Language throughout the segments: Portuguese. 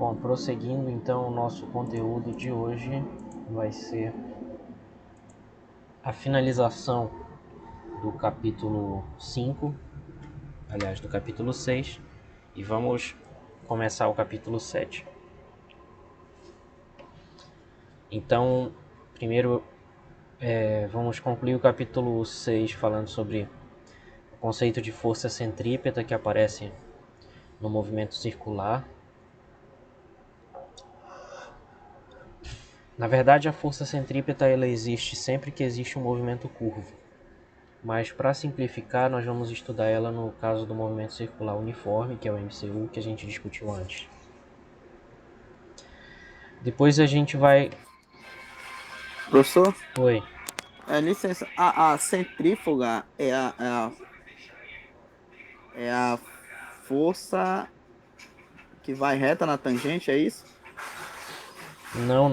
Bom, prosseguindo então, o nosso conteúdo de hoje vai ser a finalização do capítulo 5, aliás, do capítulo 6, e vamos começar o capítulo 7. Então, primeiro vamos concluir o capítulo 6 falando sobre o conceito de força centrípeta que aparece no movimento circular. Na verdade, a força centrípeta ela existe sempre que existe um movimento curvo. Mas para simplificar, nós vamos estudar ela no caso do movimento circular uniforme, que é o MCU, que a gente discutiu antes. Depois a gente vai... Professor, Oi. licença, a centrífuga é a força que vai reta na tangente, é isso? Não.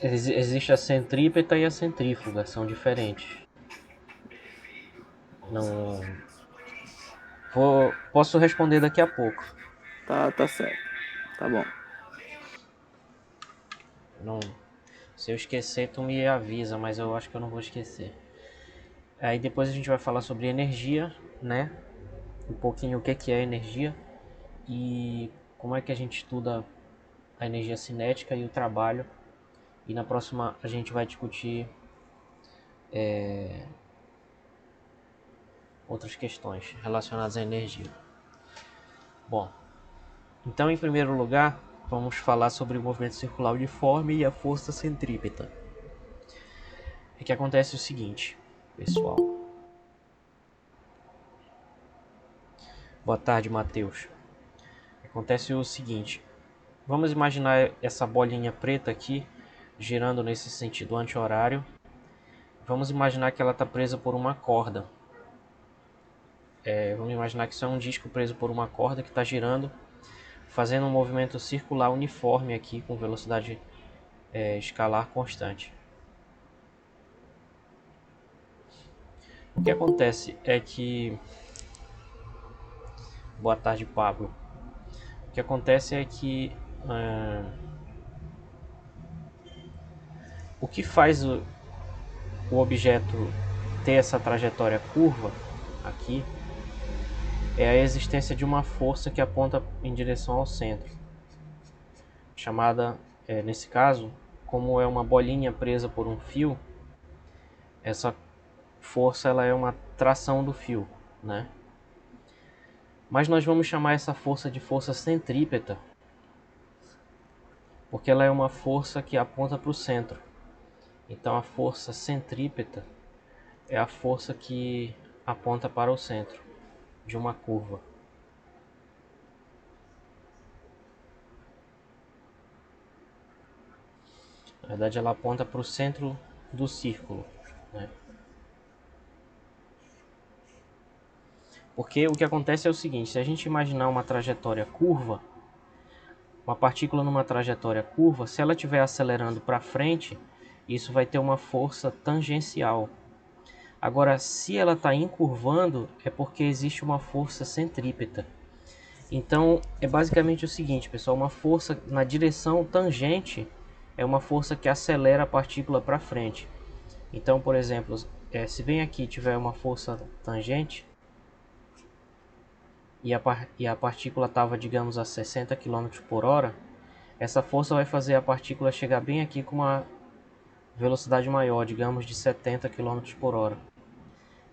Existe a centrípeta e a centrífuga, são diferentes. Não... Posso responder daqui a pouco. Tá certo. Tá bom. Não... Se eu esquecer, tu me avisa, mas eu acho que eu não vou esquecer. Aí depois a gente vai falar sobre energia, né? Um pouquinho o que é energia e como é que a gente estuda a energia cinética e o trabalho. E na próxima a gente vai discutir outras questões relacionadas à energia. Bom, então em primeiro lugar vamos falar sobre o movimento circular uniforme e a força centrípeta. É que acontece o seguinte, pessoal. Boa tarde, Matheus. Acontece o seguinte. Vamos imaginar essa bolinha preta aqui girando nesse sentido anti-horário. Vamos imaginar que ela está presa por uma corda. Vamos imaginar que isso é um disco preso por uma corda que está girando, fazendo um movimento circular uniforme aqui com velocidade escalar constante. O que acontece é que... Boa tarde, Pablo. O que acontece é que o que faz o objeto ter essa trajetória curva aqui é a existência de uma força que aponta em direção ao centro, chamada, nesse caso, como é uma bolinha presa por um fio, essa força ela é uma tração do fio, né? Mas nós vamos chamar essa força de força centrípeta, porque ela é uma força que aponta para o centro. Então a força centrípeta é a força que aponta para o centro de uma curva. Na verdade ela aponta para o centro do círculo, né? Porque o que acontece é o seguinte, se a gente imaginar uma trajetória curva, uma partícula numa trajetória curva, se ela estiver acelerando para frente, isso vai ter uma força tangencial. Agora, se ela está encurvando, é porque existe uma força centrípeta. Então, é basicamente o seguinte, pessoal, uma força na direção tangente é uma força que acelera a partícula para frente. Então, por exemplo, se bem aqui tiver uma força tangente, e a partícula estava, digamos, a 60 km por hora, essa força vai fazer a partícula chegar bem aqui com uma velocidade maior, digamos de 70 km por hora.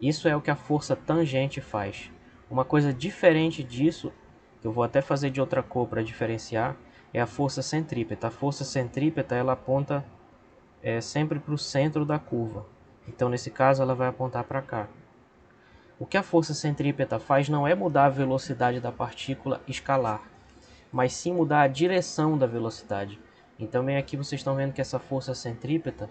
Isso é o que a força tangente faz. Uma coisa diferente disso, que eu vou até fazer de outra cor para diferenciar, é a força centrípeta. A força centrípeta ela aponta sempre para o centro da curva. Então, nesse caso, ela vai apontar para cá. O que a força centrípeta faz não é mudar a velocidade da partícula escalar, mas sim mudar a direção da velocidade. Então, bem aqui vocês estão vendo que essa força centrípeta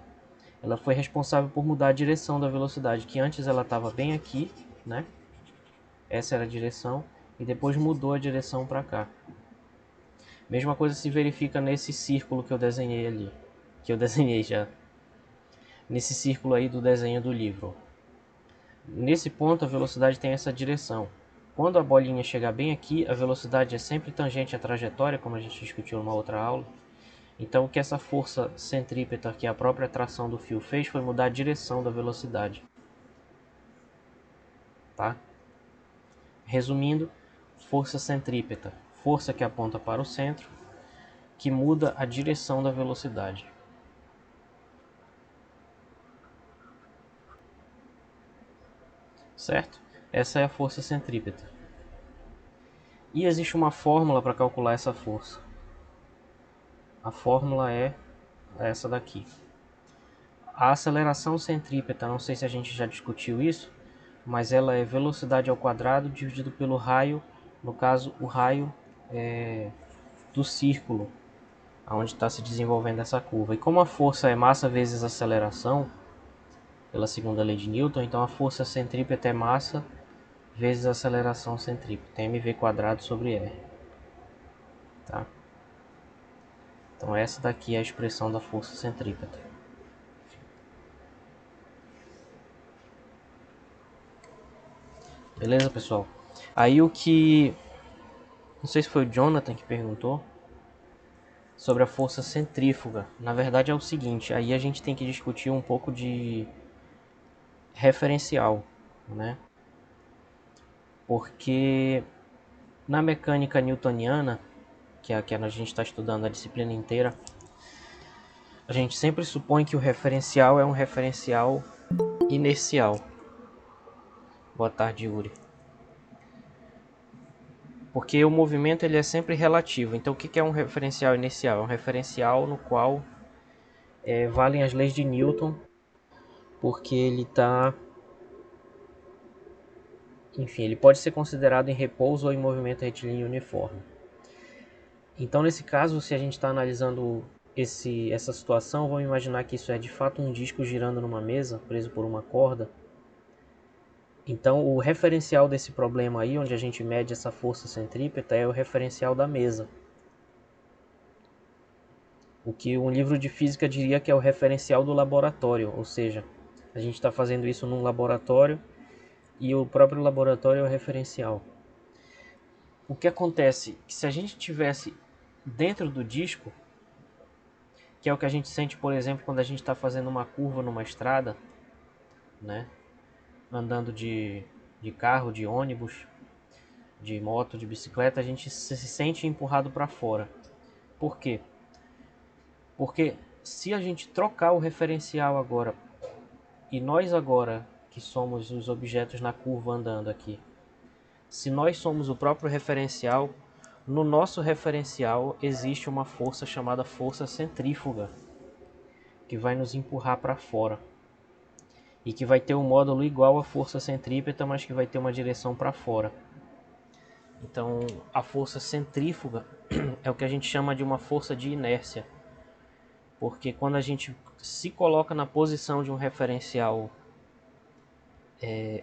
ela foi responsável por mudar a direção da velocidade, que antes ela estava bem aqui, né? Essa era a direção, e depois mudou a direção para cá. Mesma coisa se verifica nesse círculo que eu desenhei ali, que eu desenhei já. Nesse círculo aí do desenho do livro. Nesse ponto a velocidade tem essa direção. quando a bolinha chegar bem aqui, a velocidade é sempre tangente à trajetória, como a gente discutiu numa outra aula. Então o que essa força centrípeta, que a própria atração do fio fez, foi mudar a direção da velocidade. Tá? Resumindo, força centrípeta, força que aponta para o centro, que muda a direção da velocidade. Certo? Essa é a força centrípeta. E existe uma fórmula para calcular essa força. A fórmula é essa daqui. A aceleração centrípeta, não sei se a gente já discutiu isso, mas ela é velocidade ao quadrado dividido pelo raio, no caso o raio do círculo, onde está se desenvolvendo essa curva. E como a força é massa vezes aceleração, pela segunda lei de Newton, então a força centrípeta é massa vezes aceleração centrípeta, mv quadrado sobre r. Tá? Então essa daqui é a expressão da força centrípeta. Beleza, pessoal? Aí o que... Não sei se foi o Jonathan que perguntou sobre a força centrífuga. Na verdade é o seguinte, aí a gente tem que discutir um pouco de referencial, né? Porque na mecânica newtoniana, que é a que a gente está estudando a disciplina inteira, a gente sempre supõe que o referencial é um referencial inercial. Boa tarde, Yuri. Porque o movimento ele é sempre relativo. Então o que é um referencial inercial? É um referencial no qual valem as leis de Newton, porque ele está... Enfim, ele pode ser considerado em repouso ou em movimento retilíneo uniforme. Então nesse caso, se a gente está analisando essa situação, vamos imaginar que isso é de fato um disco girando numa mesa, preso por uma corda. Então o referencial desse problema aí, onde a gente mede essa força centrípeta, é o referencial da mesa. O que um livro de física diria que é o referencial do laboratório, ou seja, a gente está fazendo isso num laboratório e o próprio laboratório é o referencial. O que acontece que se a gente tivesse dentro do disco, que é o que a gente sente, por exemplo, quando a gente está fazendo uma curva numa estrada, né? Andando de carro, de ônibus, de moto, de bicicleta, a gente se sente empurrado para fora. Por quê? Porque se a gente trocar o referencial agora, e nós agora, que somos os objetos na curva andando aqui, se nós somos o próprio referencial, no nosso referencial existe uma força chamada força centrífuga, que vai nos empurrar para fora. E que vai ter um módulo igual à força centrípeta, mas que vai ter uma direção para fora. Então, a força centrífuga é o que a gente chama de uma força de inércia. Porque quando a gente se coloca na posição de um referencial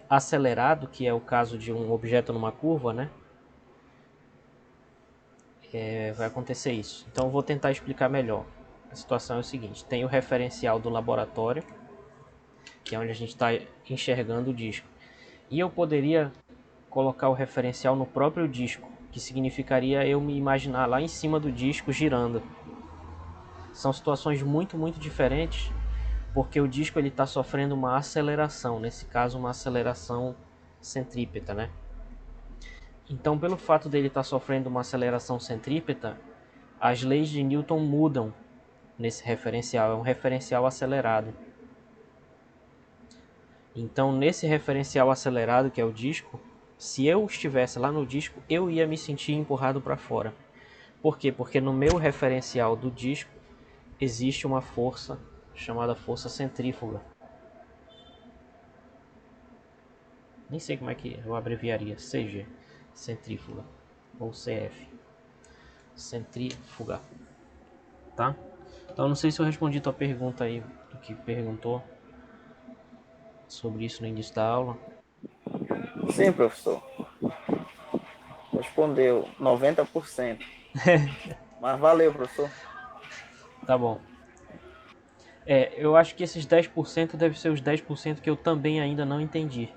acelerado, que é o caso de um objeto numa curva, né? Vai acontecer isso. Então, eu vou tentar explicar melhor. A situação é o seguinte: tem o referencial do laboratório, que é onde a gente está enxergando o disco. E eu poderia colocar o referencial no próprio disco, que significaria eu me imaginar lá em cima do disco girando. São situações muito diferentes, porque o disco ele está sofrendo uma aceleração, nesse caso uma aceleração centrípeta, né? Então, pelo fato dele estar sofrendo uma aceleração centrípeta, as leis de Newton mudam nesse referencial, é um referencial acelerado. Então, nesse referencial acelerado que é o disco, se eu estivesse lá no disco, eu ia me sentir empurrado para fora. Por quê? Porque no meu referencial do disco existe uma força chamada força centrífuga. Nem sei como é que eu abreviaria, CG, centrífuga, ou CF, centrífuga, tá? Então não sei se eu respondi tua pergunta aí, do que perguntou sobre isso no início da aula. Sim, professor. Respondeu 90%. Mas valeu, professor. Tá bom. Eu acho que esses 10% deve ser os 10% que eu também ainda não entendi.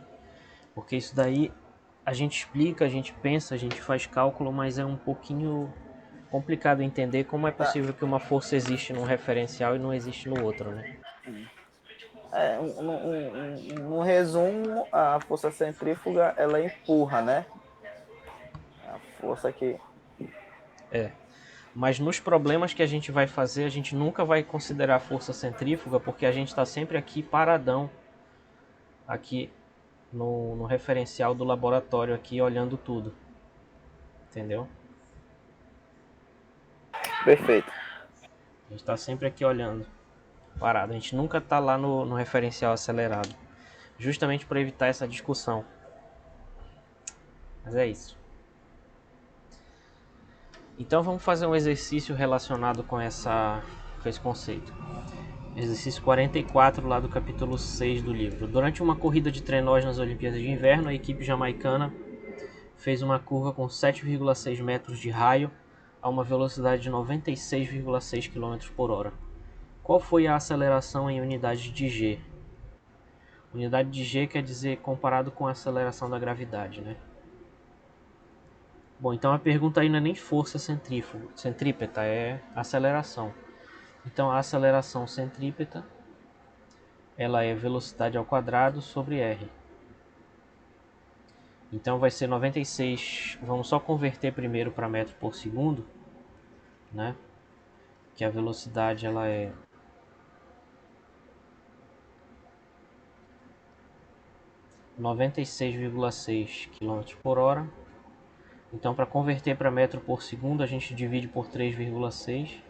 Porque isso daí A gente explica, a gente pensa, a gente faz cálculo, mas é um pouquinho complicado entender como é Tá. possível que uma força existe num referencial e não existe no outro, né? No resumo, a força centrífuga ela empurra, né? A força que. É. Mas nos problemas que a gente vai fazer, a gente nunca vai considerar a força centrífuga, porque a gente está sempre aqui paradão, aqui no referencial do laboratório, aqui olhando tudo. Entendeu? Perfeito. A gente está sempre aqui olhando, parado. A gente nunca está lá no referencial acelerado. Justamente para evitar essa discussão. Mas é isso. Então vamos fazer um exercício relacionado com esse conceito. Exercício 44 lá do capítulo 6 do livro. Durante uma corrida de trenós nas Olimpíadas de Inverno, a equipe jamaicana fez uma curva com 7,6 metros de raio a uma velocidade de 96,6 km por hora. Qual foi a aceleração em unidade de G? Unidade de G quer dizer comparado com a aceleração da gravidade, né? Bom, então a pergunta aí não é nem força centrípeta, é aceleração. Então a aceleração centrípeta, ela é velocidade ao quadrado sobre r. Então vai ser 96, vamos só converter primeiro para metro por segundo, né? Que a velocidade ela é 96,6 km por hora. Então para converter para metro por segundo a gente divide por 3,6.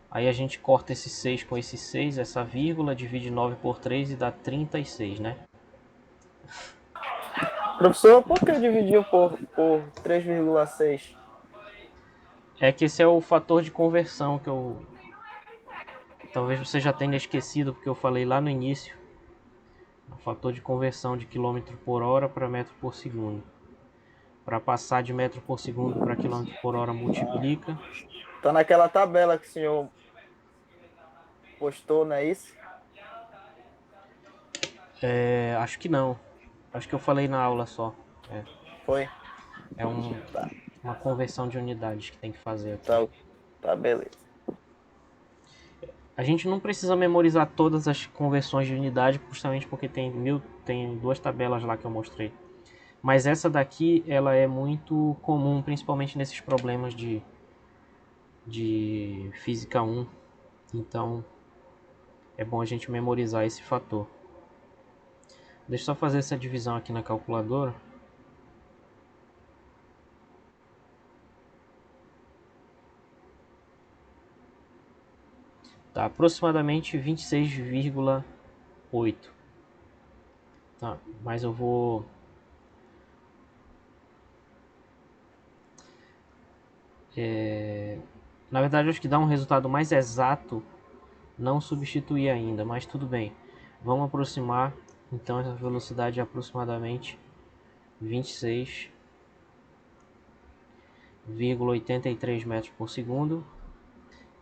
Aí a gente corta esse 6 com esse 6, essa vírgula, divide 9 por 3 e dá 36, né? Professor, por que dividiu por 3,6? É que esse é o fator de conversão que eu... Talvez você já tenha esquecido, porque eu falei lá no início. O fator de conversão de quilômetro por hora para metro por segundo. Para passar de metro por segundo para quilômetro por hora multiplica. Tá naquela tabela que o senhor postou, não é isso? Acho que não. Acho que eu falei na aula só. É, Foi? é uma conversão de unidades que tem que fazer aqui. Tá, tá beleza. A gente não precisa memorizar todas as conversões de unidade, justamente porque tem duas tabelas lá que eu mostrei. Mas essa daqui, ela é muito comum, principalmente nesses problemas de física 1. Então, é bom a gente memorizar esse fator. Deixa eu só fazer essa divisão aqui na calculadora. Tá, aproximadamente 26,8. Tá, mas eu vou... Na verdade, acho que dá um resultado mais exato não substituir ainda, mas tudo bem. Vamos aproximar, então essa velocidade é aproximadamente 26,83 metros por segundo.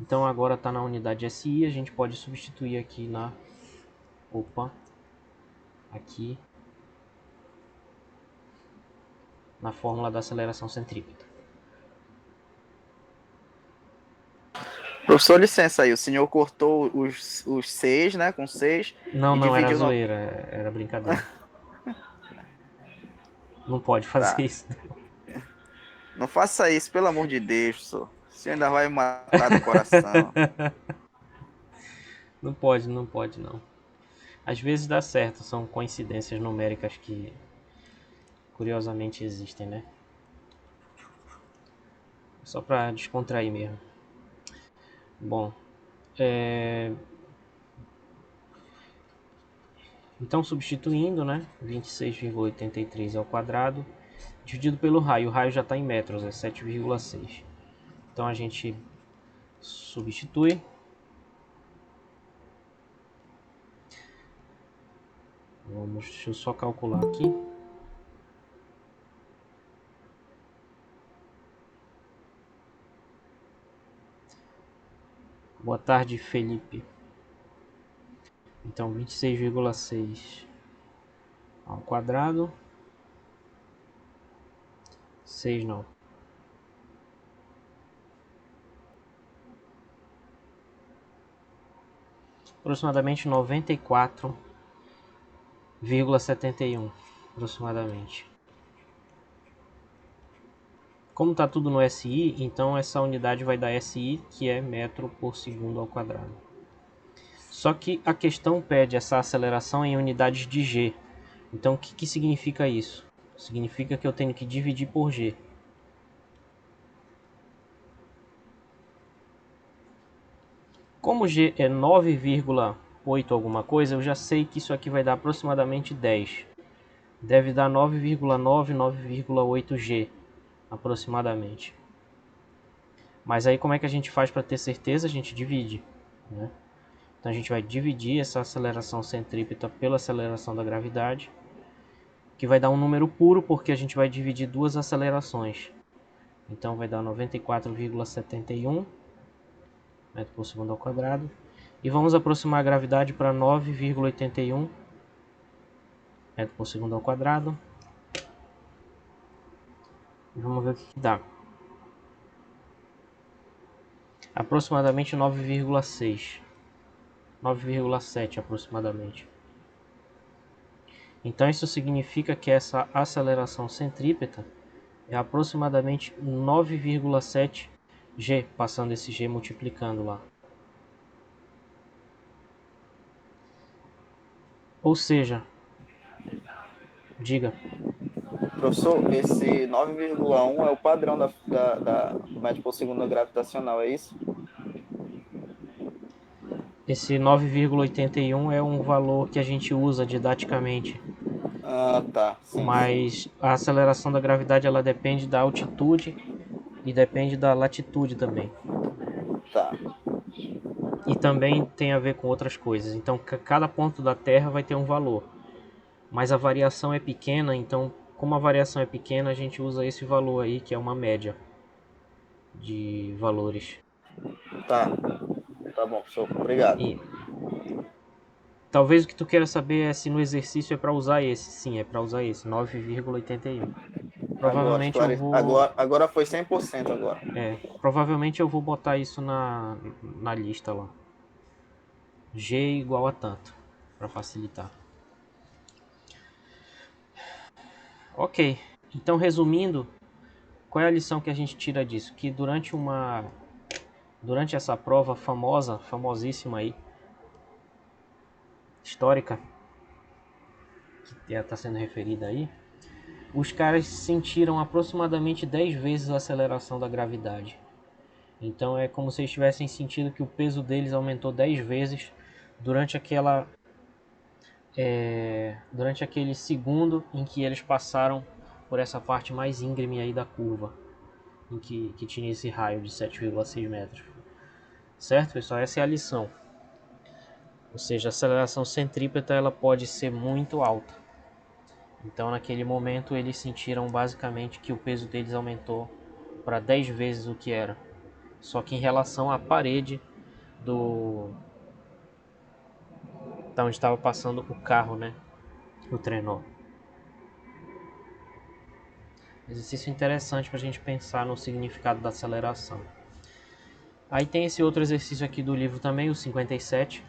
Então agora está na unidade SI, a gente pode substituir aqui aqui na fórmula da aceleração centrípeta. Professor, licença aí, o senhor cortou os 6, né, com 6 Não, e não, era dividiu no... zoeira, era brincadeira. Não pode fazer Tá, isso. não faça isso, pelo amor de Deus, professor. O senhor ainda vai me matar do coração. Não pode, não pode não. Às vezes dá certo, são coincidências numéricas que curiosamente existem, né? Só para descontrair mesmo. Bom, então substituindo, né? 26,83 ao quadrado dividido pelo raio. O raio já está em metros, é 7,6. Então a gente substitui. Deixa eu só calcular aqui. Boa tarde, Felipe. Então 26,6 ao quadrado. 6 não. Aproximadamente 94,71 aproximadamente. Como está tudo no SI, então essa unidade vai dar SI, que é metro por segundo ao quadrado. Só que a questão pede essa aceleração em unidades de G. Então o que significa isso? Significa que eu tenho que dividir por G. Como G é 9,8 alguma coisa, eu já sei que isso aqui vai dar aproximadamente 10. Deve dar 9,9, 9,8 G aproximadamente. Mas aí como é que a gente faz para ter certeza? A gente divide, né? Então a gente vai dividir essa aceleração centrípeta pela aceleração da gravidade, que vai dar um número puro porque a gente vai dividir duas acelerações. Então vai dar 94,71 metro por segundo ao quadrado. E vamos aproximar a gravidade para 9,81 metro por segundo ao quadrado. E vamos ver o que dá. Aproximadamente 9,6. 9,7 aproximadamente. Então isso significa que essa aceleração centrípeta é aproximadamente 9,7 G, passando esse G multiplicando lá. Ou seja, diga. Professor, esse 9,1 é o padrão do metro por segundo gravitacional, é isso? Esse 9,81 é um valor que a gente usa didaticamente. Ah, tá. Sim, sim. Mas a aceleração da gravidade ela depende da altitude e depende da latitude também. Tá. E também tem a ver com outras coisas. Então cada ponto da Terra vai ter um valor. Mas a variação é pequena, então como a variação é pequena, a gente usa esse valor aí, que é uma média de valores. Tá. Tá bom, professor. Obrigado. E talvez o que tu queira saber é se no exercício é para usar esse. Sim, é para usar esse, 9,81. Agora, Provavelmente eu vou... agora foi 100% agora. provavelmente eu vou botar isso na lista lá. G igual a tanto, para facilitar. Ok, então resumindo, qual é a lição que a gente tira disso? Que durante essa prova famosa, famosíssima aí, histórica, que está sendo referida aí, os caras sentiram aproximadamente 10 vezes a aceleração da gravidade. Então é como se eles tivessem sentido que o peso deles aumentou 10 vezes durante durante aquele segundo em que eles passaram por essa parte mais íngreme aí da curva, em que tinha esse raio de 7,6 metros. Certo, pessoal? Essa é a lição. Ou seja, a aceleração centrípeta ela pode ser muito alta. Então naquele momento eles sentiram basicamente que o peso deles aumentou para 10 vezes o que era. Só que em relação à parede da onde estava passando o carro, né? O trenó. Exercício interessante para a gente pensar no significado da aceleração. Aí tem esse outro exercício aqui do livro também, o 57.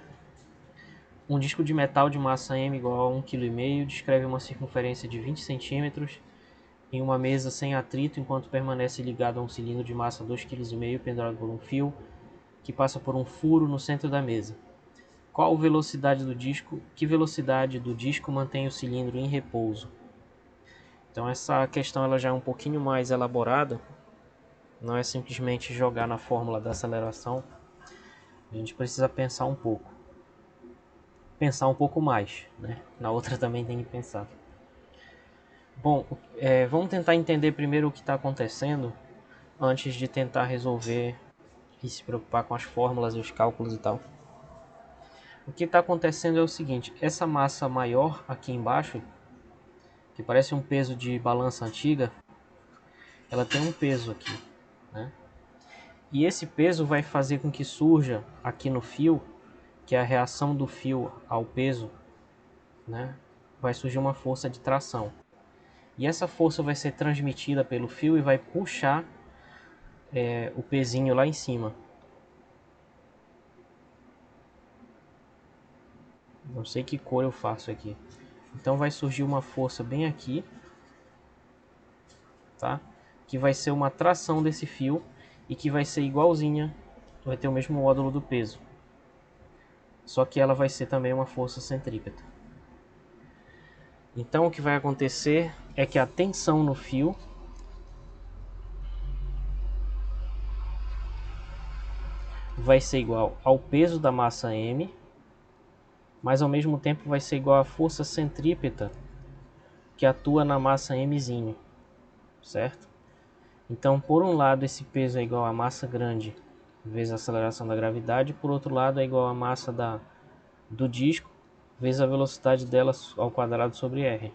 Um disco de metal de massa m igual a 1,5 kg descreve uma circunferência de 20 cm em uma mesa sem atrito enquanto permanece ligado a um cilindro de massa 2,5 kg pendurado por um fio que passa por um furo no centro da mesa. Qual velocidade do disco? Que velocidade do disco mantém o cilindro em repouso? Então essa questão ela já é um pouquinho mais elaborada. Não é simplesmente jogar na fórmula da aceleração. A gente precisa pensar um pouco. Pensar um pouco mais, né? Na outra também tem que pensar. Bom, vamos tentar entender primeiro o que está acontecendo antes de tentar resolver e se preocupar com as fórmulas e os cálculos e tal. O que está acontecendo é o seguinte: essa massa maior aqui embaixo, que parece um peso de balança antiga, ela tem um peso aqui, né? E esse peso vai fazer com que surja aqui no fio que é a reação do fio ao peso, né, vai surgir uma força de tração. E essa força vai ser transmitida pelo fio e vai puxar o pezinho lá em cima. Não sei que cor eu faço aqui. Então vai surgir uma força bem aqui, tá? Que vai ser uma tração desse fio e que vai ser igualzinha, vai ter o mesmo módulo do peso. Só que ela vai ser também uma força centrípeta. Então o que vai acontecer é que a tensão no fio vai ser igual ao peso da massa M, mas ao mesmo tempo vai ser igual à força centrípeta que atua na massa Mzinho, certo? Então, por um lado, esse peso é igual a massa grande vezes a aceleração da gravidade, por outro lado, é igual a massa do disco vezes a velocidade dela ao quadrado sobre r.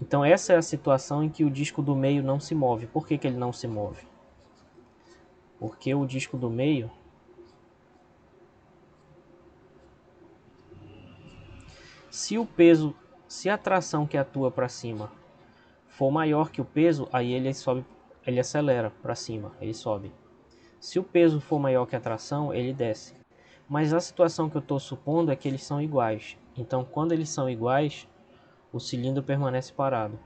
Então, essa é a situação em que o disco do meio não se move. Por que ele não se move? Porque o disco do meio, se a tração que atua para cima for maior que o peso, aí ele sobe, ele acelera para cima, ele sobe. Se o peso for maior que a tração, ele desce. Mas a situação que eu estou supondo é que eles são iguais. Então, quando eles são iguais, o cilindro permanece parado.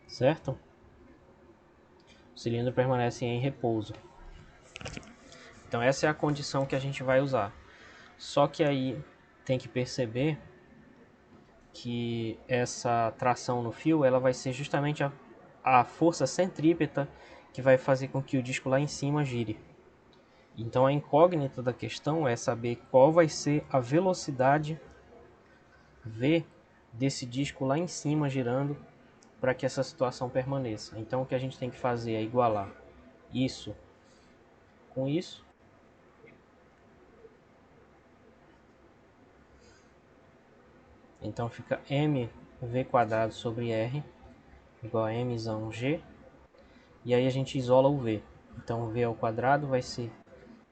Certo? O cilindro permanece em repouso. Então, essa é a condição que a gente vai usar. Só que aí tem que perceber que essa tração no fio ela vai ser justamente a força centrípeta que vai fazer com que o disco lá em cima gire. Então a incógnita da questão é saber qual vai ser a velocidade V desse disco lá em cima girando para que essa situação permaneça. Então o que a gente tem que fazer é igualar isso com isso. Então fica mv quadrado sobre r igual a mzão g. E aí a gente isola o v. Então v ao quadrado vai ser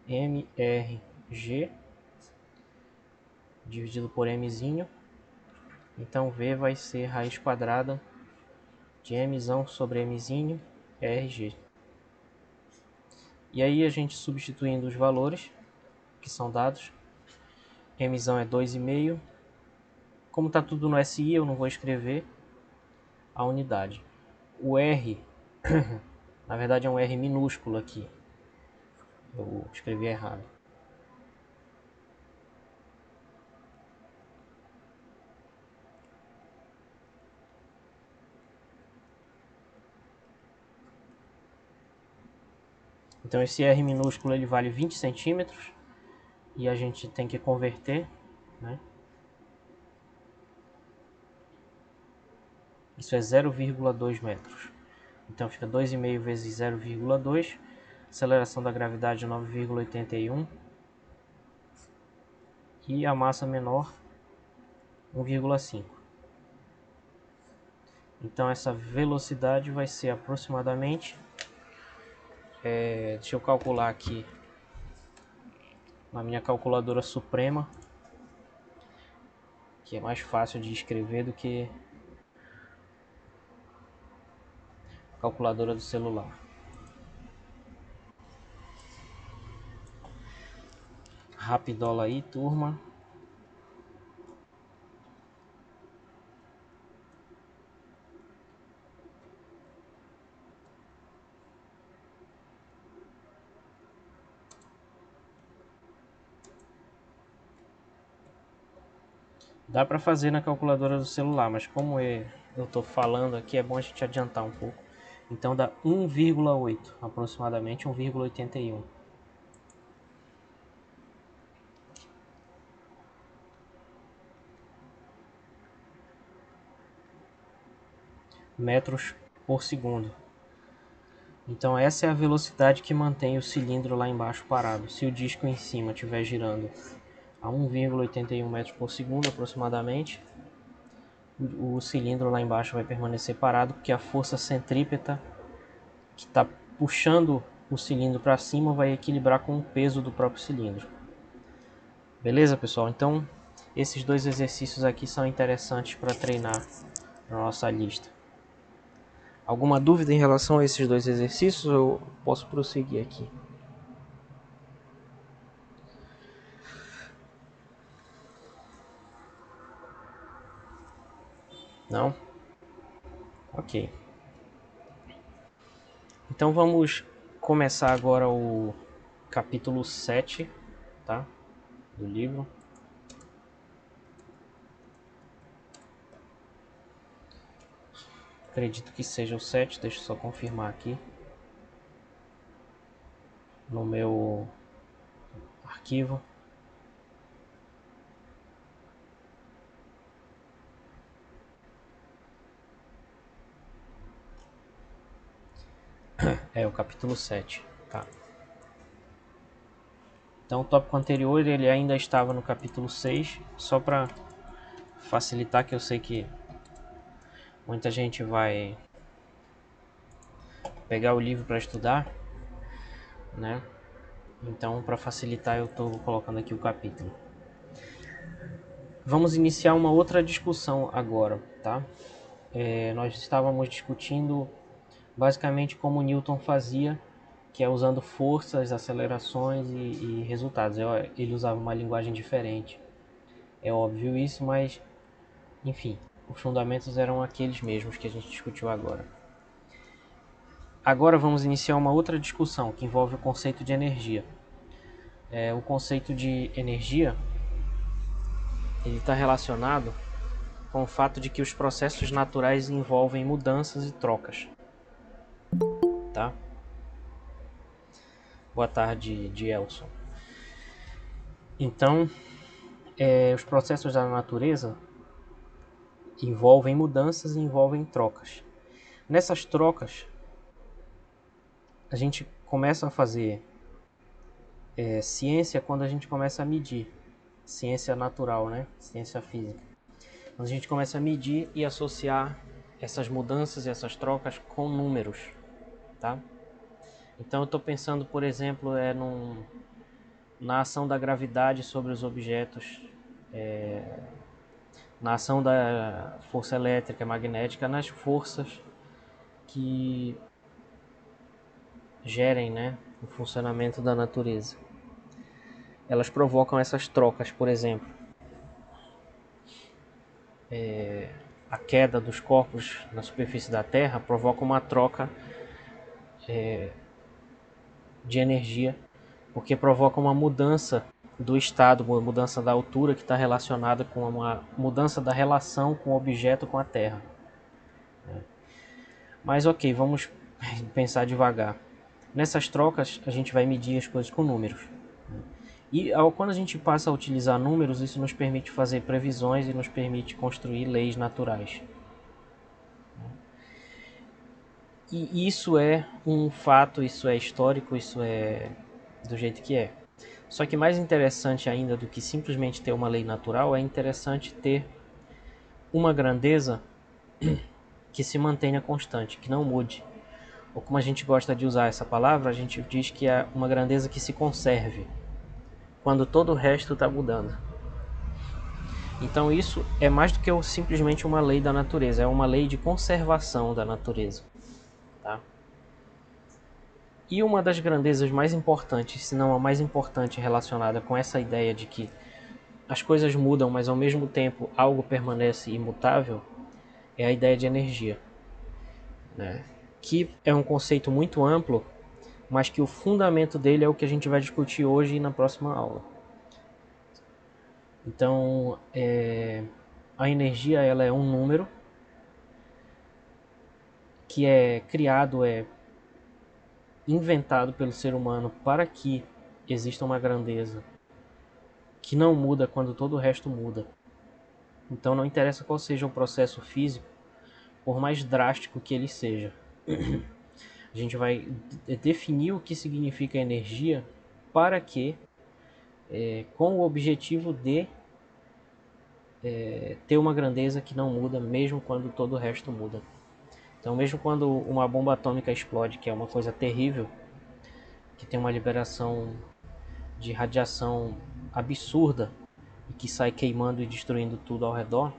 mrg dividido por mzinho. Então v vai ser raiz quadrada de mzão sobre mzinho rg. E aí a gente substituindo os valores que são dados, mzão é 2,5. Como está tudo no SI, eu não vou escrever a unidade. O R, na verdade é um R minúsculo aqui. Eu escrevi errado. Então esse R minúsculo ele vale 20 centímetros e a gente tem que converter, né? Isso é 0,2 metros. Então fica 2,5 vezes 0,2. Aceleração da gravidade 9,81. E a massa menor 1,5. Então essa velocidade vai ser aproximadamente... deixa eu calcular aqui na minha calculadora suprema, que é mais fácil de escrever do que a calculadora do celular. Rapidola aí, turma. Dá para fazer na calculadora do celular, mas como eu estou falando aqui, é bom a gente adiantar um pouco. Então dá 1,8, aproximadamente 1,81. Metros por segundo. Então essa é a velocidade que mantém o cilindro lá embaixo parado. Se o disco em cima estiver girando a 1,81 metros por segundo aproximadamente, o cilindro lá embaixo vai permanecer parado, porque a força centrípeta que está puxando o cilindro para cima vai equilibrar com o peso do próprio cilindro. Beleza, pessoal? Então esses dois exercícios aqui são interessantes para treinar na nossa lista. Alguma dúvida em relação a esses dois exercícios? Eu posso prosseguir aqui. Não? Ok. Então vamos começar agora o capítulo 7, tá? Do livro. Acredito que seja o 7, deixa eu só confirmar aqui no meu arquivo. É o capítulo 7, tá? Então o tópico anterior ele ainda estava no capítulo 6, só para facilitar, que eu sei que muita gente vai pegar o livro para estudar, né? Então, para facilitar, eu estou colocando aqui o capítulo. Vamos iniciar uma outra discussão agora, tá? Nós estávamos discutindo basicamente como Newton fazia, que é usando forças, acelerações e resultados. Ele usava uma linguagem diferente, é óbvio isso, mas enfim, os fundamentos eram aqueles mesmos que a gente discutiu agora. Agora vamos iniciar uma outra discussão que envolve o conceito de energia. O conceito de energia ele está relacionado com o fato de que os processos naturais envolvem mudanças e trocas, tá? Boa tarde, Elson. Então, os processos da natureza envolvem mudanças e envolvem trocas. Nessas trocas, a gente começa a fazer ciência quando a gente começa a medir. Ciência natural, né? Ciência física. Quando a gente começa a medir e associar essas mudanças e essas trocas com números, tá? Então eu estou pensando, por exemplo, na ação da gravidade sobre os objetos, na ação da força elétrica, magnética, nas forças que gerem, né, o funcionamento da natureza. Elas provocam essas trocas, por exemplo, a queda dos corpos na superfície da Terra provoca uma troca de energia, porque provoca uma mudança do estado, uma mudança da altura que está relacionada com uma mudança da relação com o objeto com a Terra. Mas ok, vamos pensar devagar. Nessas trocas a gente vai medir as coisas com números. E quando a gente passa a utilizar números, isso nos permite fazer previsões e nos permite construir leis naturais. E isso é um fato, isso é histórico, isso é do jeito que é. Só que mais interessante ainda do que simplesmente ter uma lei natural, é interessante ter uma grandeza que se mantenha constante, que não mude. Ou como a gente gosta de usar essa palavra, a gente diz que é uma grandeza que se conserve, quando todo o resto está mudando. Então isso é mais do que simplesmente uma lei da natureza, é uma lei de conservação da natureza. Tá? E uma das grandezas mais importantes, se não a mais importante relacionada com essa ideia de que as coisas mudam, mas ao mesmo tempo algo permanece imutável, é a ideia de energia, né? Que é um conceito muito amplo, mas que o fundamento dele é o que a gente vai discutir hoje e na próxima aula. Então, a energia ela é um número que é criado, inventado pelo ser humano para que exista uma grandeza que não muda quando todo o resto muda. Então não interessa qual seja o processo físico, por mais drástico que ele seja. A gente vai definir o que significa energia para que, com o objetivo de ter uma grandeza que não muda, mesmo quando todo o resto muda. Então, mesmo quando uma bomba atômica explode, que é uma coisa terrível, que tem uma liberação de radiação absurda e que sai queimando e destruindo tudo ao redor,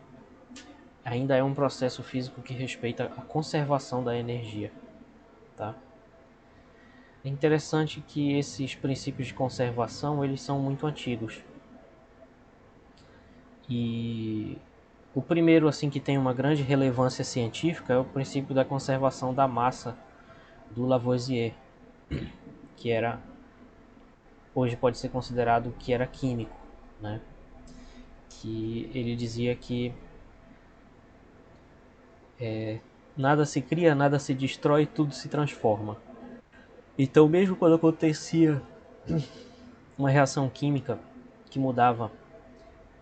ainda é um processo físico que respeita a conservação da energia, tá? É interessante que esses princípios de conservação, eles são muito antigos. E o primeiro assim que tem uma grande relevância científica é o princípio da conservação da massa do Lavoisier, que era hoje pode ser considerado que era químico, né? Que ele dizia que nada se cria, nada se destrói, tudo se transforma. Então, mesmo quando acontecia uma reação química que mudava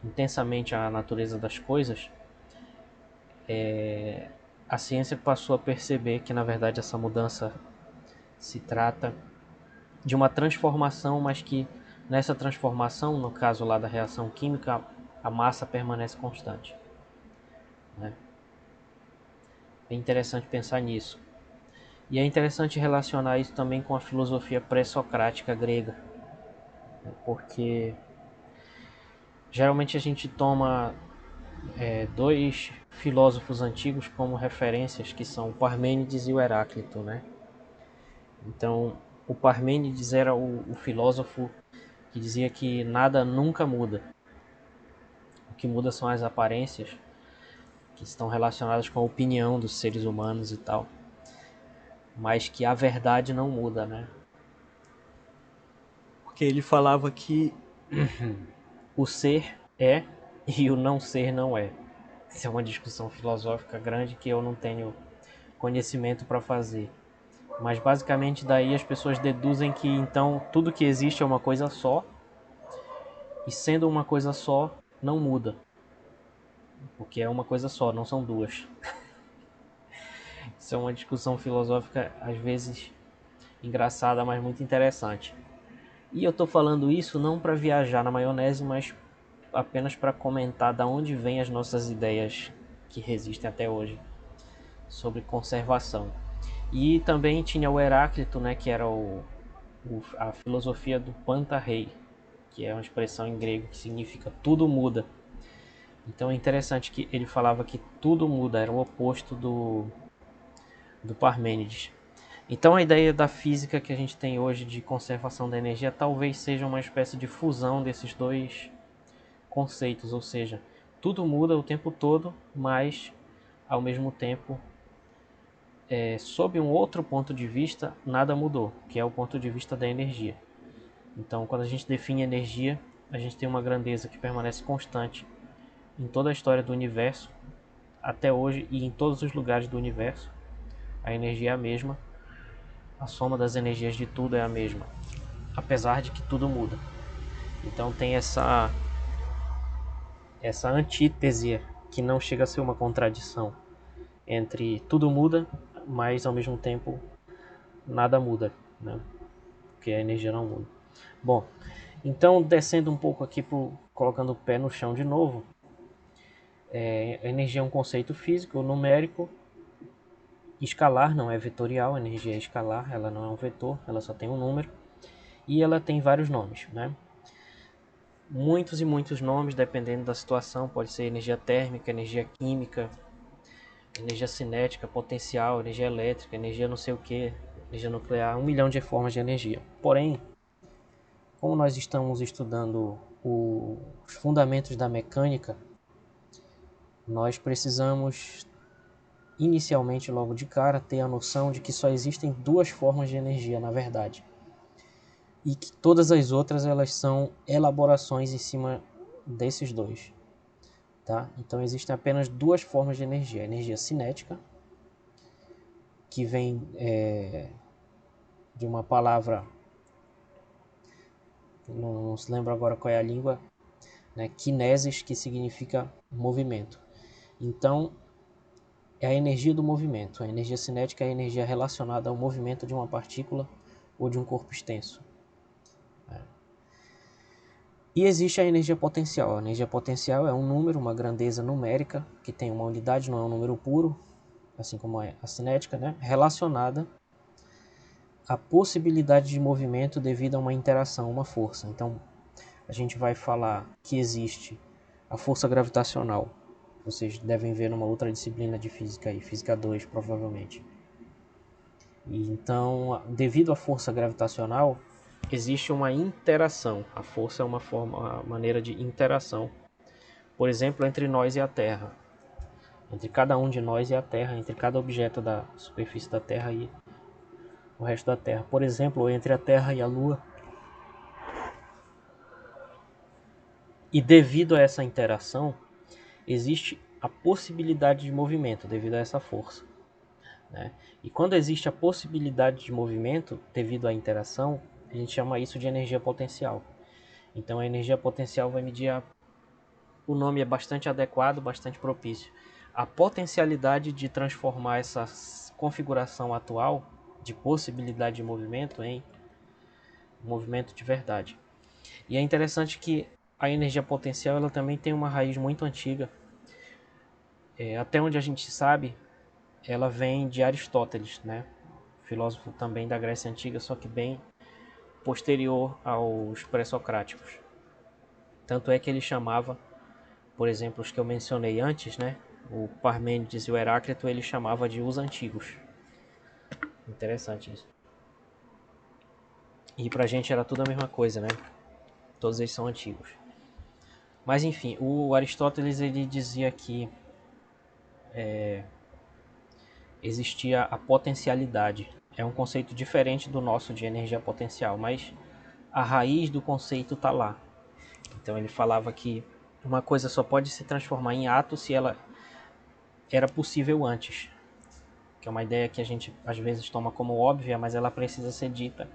intensamente a natureza das coisas, a ciência passou a perceber que, na verdade, essa mudança se trata de uma transformação, mas que nessa transformação, no caso lá da reação química, a massa permanece constante, né? É interessante pensar nisso. E é interessante relacionar isso também com a filosofia pré-socrática grega, né? Porque geralmente a gente toma dois filósofos antigos como referências, que são o Parmênides e o Heráclito, né? Então, o Parmênides era o filósofo que dizia que nada nunca muda. O que muda são as aparências, que estão relacionadas com a opinião dos seres humanos e tal. Mas que a verdade não muda, né? Porque ele falava que o ser é e o não ser não é. Isso é uma discussão filosófica grande que eu não tenho conhecimento para fazer. Mas basicamente daí as pessoas deduzem que então tudo que existe é uma coisa só, e sendo uma coisa só, não muda. Porque é uma coisa só, não são duas. Isso é uma discussão filosófica às vezes engraçada, mas muito interessante. E eu estou falando isso não para viajar na maionese, mas apenas para comentar da onde vêm as nossas ideias que resistem até hoje sobre conservação. E também tinha o Heráclito, né, que era a filosofia do Panta-rei, que é uma expressão em grego que significa tudo muda. Então é interessante que ele falava que tudo muda, era o oposto do Parmênides. Então a ideia da física que a gente tem hoje de conservação da energia talvez seja uma espécie de fusão desses dois conceitos, ou seja, tudo muda o tempo todo, mas ao mesmo tempo, sob um outro ponto de vista, nada mudou, que é o ponto de vista da energia. Então, quando a gente define energia, a gente tem uma grandeza que permanece constante em toda a história do universo, até hoje e em todos os lugares do universo. A energia é a mesma, a soma das energias de tudo é a mesma, apesar de que tudo muda. Então tem essa antítese que não chega a ser uma contradição entre tudo muda, mas ao mesmo tempo nada muda, né? Porque a energia não muda. Bom, então descendo um pouco aqui, colocando o pé no chão de novo, a energia é um conceito físico, numérico, escalar, não é vetorial, a energia é escalar, ela não é um vetor, ela só tem um número, e ela tem vários nomes, né? Muitos e muitos nomes, dependendo da situação, pode ser energia térmica, energia química, energia cinética, potencial, energia elétrica, energia não sei o que, energia nuclear, 1 milhão de formas de energia. Porém, como nós estamos estudando os fundamentos da mecânica, nós precisamos inicialmente, logo de cara, ter a noção de que só existem duas formas de energia, na verdade, e que todas as outras elas são elaborações em cima desses dois, tá? Então existem apenas duas formas de energia: a energia cinética, que vem de uma palavra, não se lembro agora qual é a língua, né? Kinesis, que significa movimento. Então é a energia do movimento. A energia cinética é a energia relacionada ao movimento de uma partícula ou de um corpo extenso. E existe a energia potencial. A energia potencial é um número, uma grandeza numérica, que tem uma unidade, não é um número puro, assim como é a cinética, né? Relacionada à possibilidade de movimento devido a uma interação, uma força. Então, a gente vai falar que existe a força gravitacional. Vocês devem ver numa outra disciplina de física aí, física 2, provavelmente. E então, devido à força gravitacional, existe uma interação. A força é uma maneira de interação. Por exemplo, entre nós e a Terra. Entre cada um de nós e a Terra, entre cada objeto da superfície da Terra e o resto da Terra. Por exemplo, entre a Terra e a Lua. E devido a essa interação, existe a possibilidade de movimento devido a essa força, né? E quando existe a possibilidade de movimento devido à interação, a gente chama isso de energia potencial. Então a energia potencial vai medir o nome é bastante adequado, bastante propício. A potencialidade de transformar essa configuração atual de possibilidade de movimento em movimento de verdade. E é interessante que a energia potencial ela também tem uma raiz muito antiga. Até onde a gente sabe, ela vem de Aristóteles, né? Filósofo também da Grécia Antiga, só que bem posterior aos pré-socráticos. Tanto é que ele chamava, por exemplo, os que eu mencionei antes, né? O Parmênides e o Heráclito, ele chamava de os antigos. Interessante isso. E pra gente era tudo a mesma coisa, né? Todos eles são antigos. Mas enfim, o Aristóteles ele dizia que existia a potencialidade. É um conceito diferente do nosso de energia potencial, mas a raiz do conceito está lá. Então ele falava que uma coisa só pode se transformar em ato se ela era possível antes. Que é uma ideia que a gente às vezes toma como óbvia, mas ela precisa ser dita.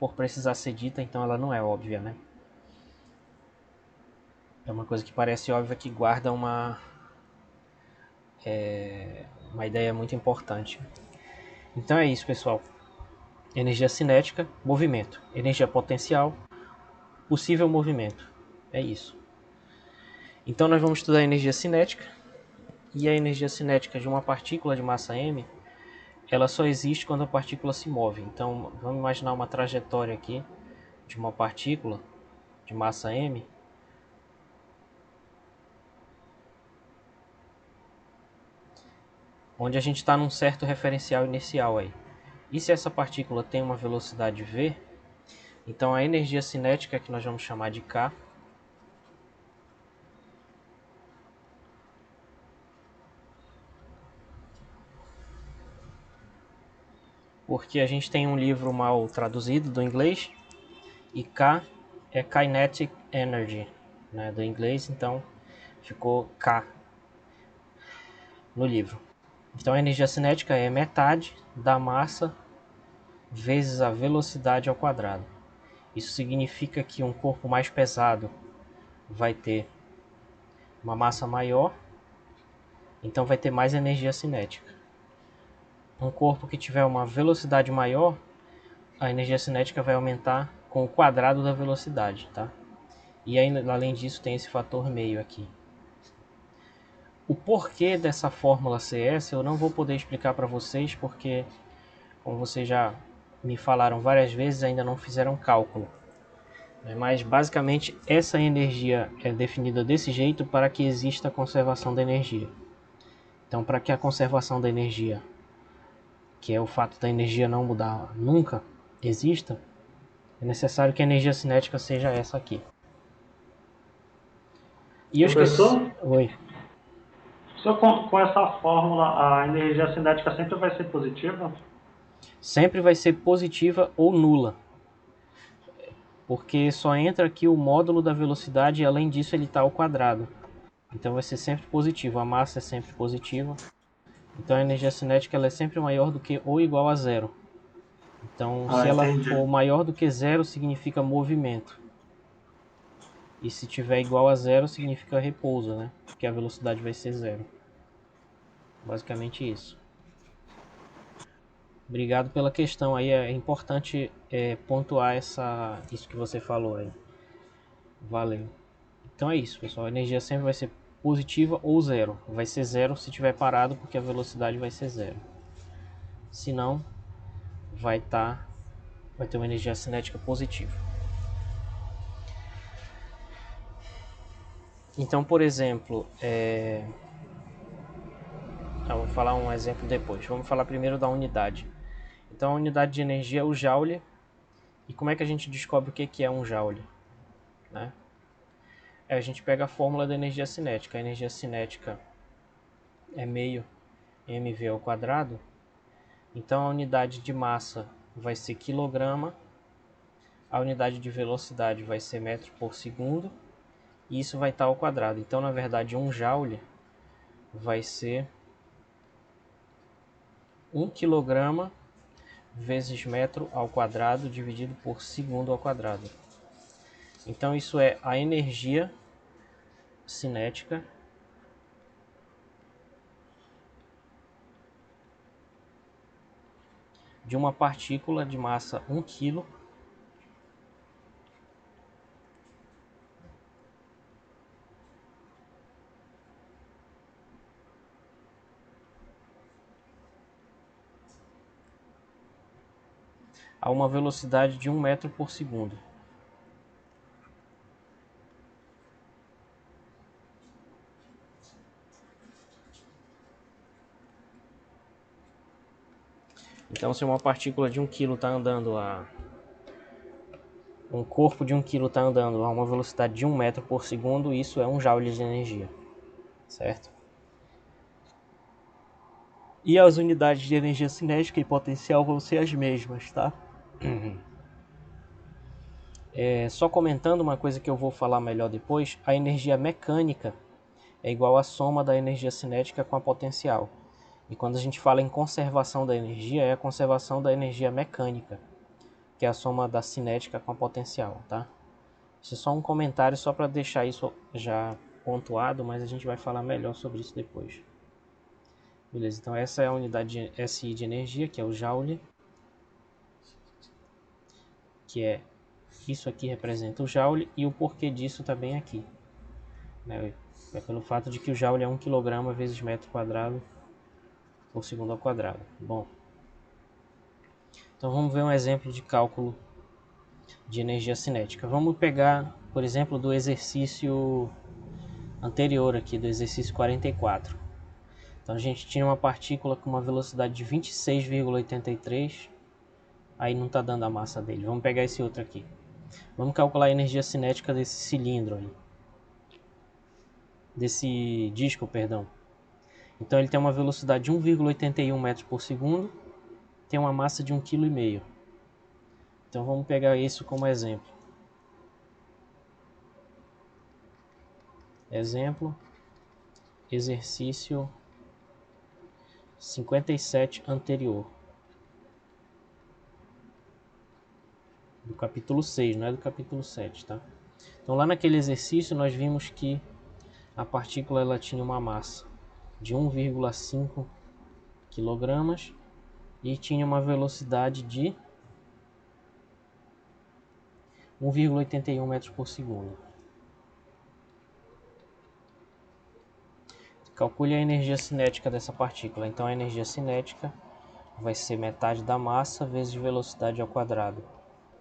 Por precisar ser dita, então ela não é óbvia, né? É uma coisa que parece óbvia que guarda uma ideia muito importante. Então é isso, pessoal. Energia cinética, movimento. Energia potencial, possível movimento. É isso. Então nós vamos estudar a energia cinética. E a energia cinética de uma partícula de massa m, ela só existe quando a partícula se move. Então vamos imaginar uma trajetória aqui de uma partícula de massa m. Onde a gente está num certo referencial inicial aí. E se essa partícula tem uma velocidade v, então a energia cinética, que nós vamos chamar de K, porque a gente tem um livro mal traduzido do inglês, e K é Kinetic Energy, né, do inglês, então ficou K no livro. Então a energia cinética é metade da massa vezes a velocidade ao quadrado. Isso significa que um corpo mais pesado vai ter uma massa maior, então vai ter mais energia cinética. Um corpo que tiver uma velocidade maior, a energia cinética vai aumentar com o quadrado da velocidade, tá? E ainda, além disso, tem esse fator meio aqui. O porquê dessa fórmula ser essa, eu não vou poder explicar para vocês, porque, como vocês já me falaram várias vezes, ainda não fizeram cálculo. Mas, basicamente, essa energia é definida desse jeito para que exista a conservação da energia. Então, para que a conservação da energia, que é o fato da energia não mudar nunca, exista, é necessário que a energia cinética seja essa aqui. E eu esqueci... Professor, Oi. só com essa fórmula, a energia cinética sempre vai ser positiva? Sempre vai ser positiva ou nula. Porque só entra aqui o módulo da velocidade e além disso ele está ao quadrado. Então vai ser sempre positivo. A massa é sempre positiva. Então a energia cinética ela é sempre maior do que ou igual a zero. Então se ela Entendi. for maior do que zero significa movimento. E se tiver igual a zero significa repouso, né? Porque a velocidade vai ser zero. Basicamente isso. Obrigado pela questão aí, é importante pontuar isso que você falou aí. Valeu. Então é isso, pessoal. A energia sempre vai ser positiva ou zero. Vai ser zero se estiver parado, porque a velocidade vai ser zero. Se não, vai ter uma energia cinética positiva. Então, por exemplo, eu vou falar um exemplo depois. Vamos falar primeiro da unidade. Então, a unidade de energia é o joule. E como é que a gente descobre o que é um joule, né? A gente pega a fórmula da energia cinética. A energia cinética é meio mv ao quadrado. Então, a unidade de massa vai ser quilograma. A unidade de velocidade vai ser metro por segundo. E isso vai estar ao quadrado. Então, na verdade, um joule vai ser 1 quilograma vezes metro ao quadrado dividido por segundo ao quadrado. Então isso é a energia cinética de uma partícula de massa 1 kg a uma velocidade de 1 metro por segundo. Então, se uma partícula de 1 kg está andando um corpo de 1 kg está andando a uma velocidade de 1 metro por segundo, isso é um joule de energia, certo? E as unidades de energia cinética e potencial vão ser as mesmas, tá? Só comentando uma coisa que eu vou falar melhor depois, a energia mecânica é igual à soma da energia cinética com a potencial. E quando a gente fala em conservação da energia, é a conservação da energia mecânica, que é a soma da cinética com a potencial, tá? Isso é só um comentário só para deixar isso já pontuado, mas a gente vai falar melhor sobre isso depois. Beleza, então essa é a unidade SI de energia, que é o joule, que é isso aqui representa o joule, e o porquê disso também aqui, né? É pelo fato de que o joule é 1 kg vezes metro quadrado por segundo ao quadrado. Bom, então vamos ver um exemplo de cálculo de energia cinética. Vamos pegar, por exemplo, do exercício anterior aqui, do exercício 44. Então a gente tinha uma partícula com uma velocidade de 26,83, aí não está dando a massa dele. Vamos pegar esse outro aqui. Vamos calcular a energia cinética desse cilindro aí. Desse disco, perdão. Então ele tem uma velocidade de 1,81 metros por segundo, tem uma massa de 1,5 kg. Então vamos pegar isso como exemplo. Exemplo, exercício 57 anterior. Do capítulo 6, não é do capítulo 7, tá? Então lá naquele exercício nós vimos que a partícula ela tinha uma massa de 1,5 kg e tinha uma velocidade de 1,81 metros por segundo. Calcule a energia cinética dessa partícula. Então a energia cinética vai ser metade da massa vezes velocidade ao quadrado.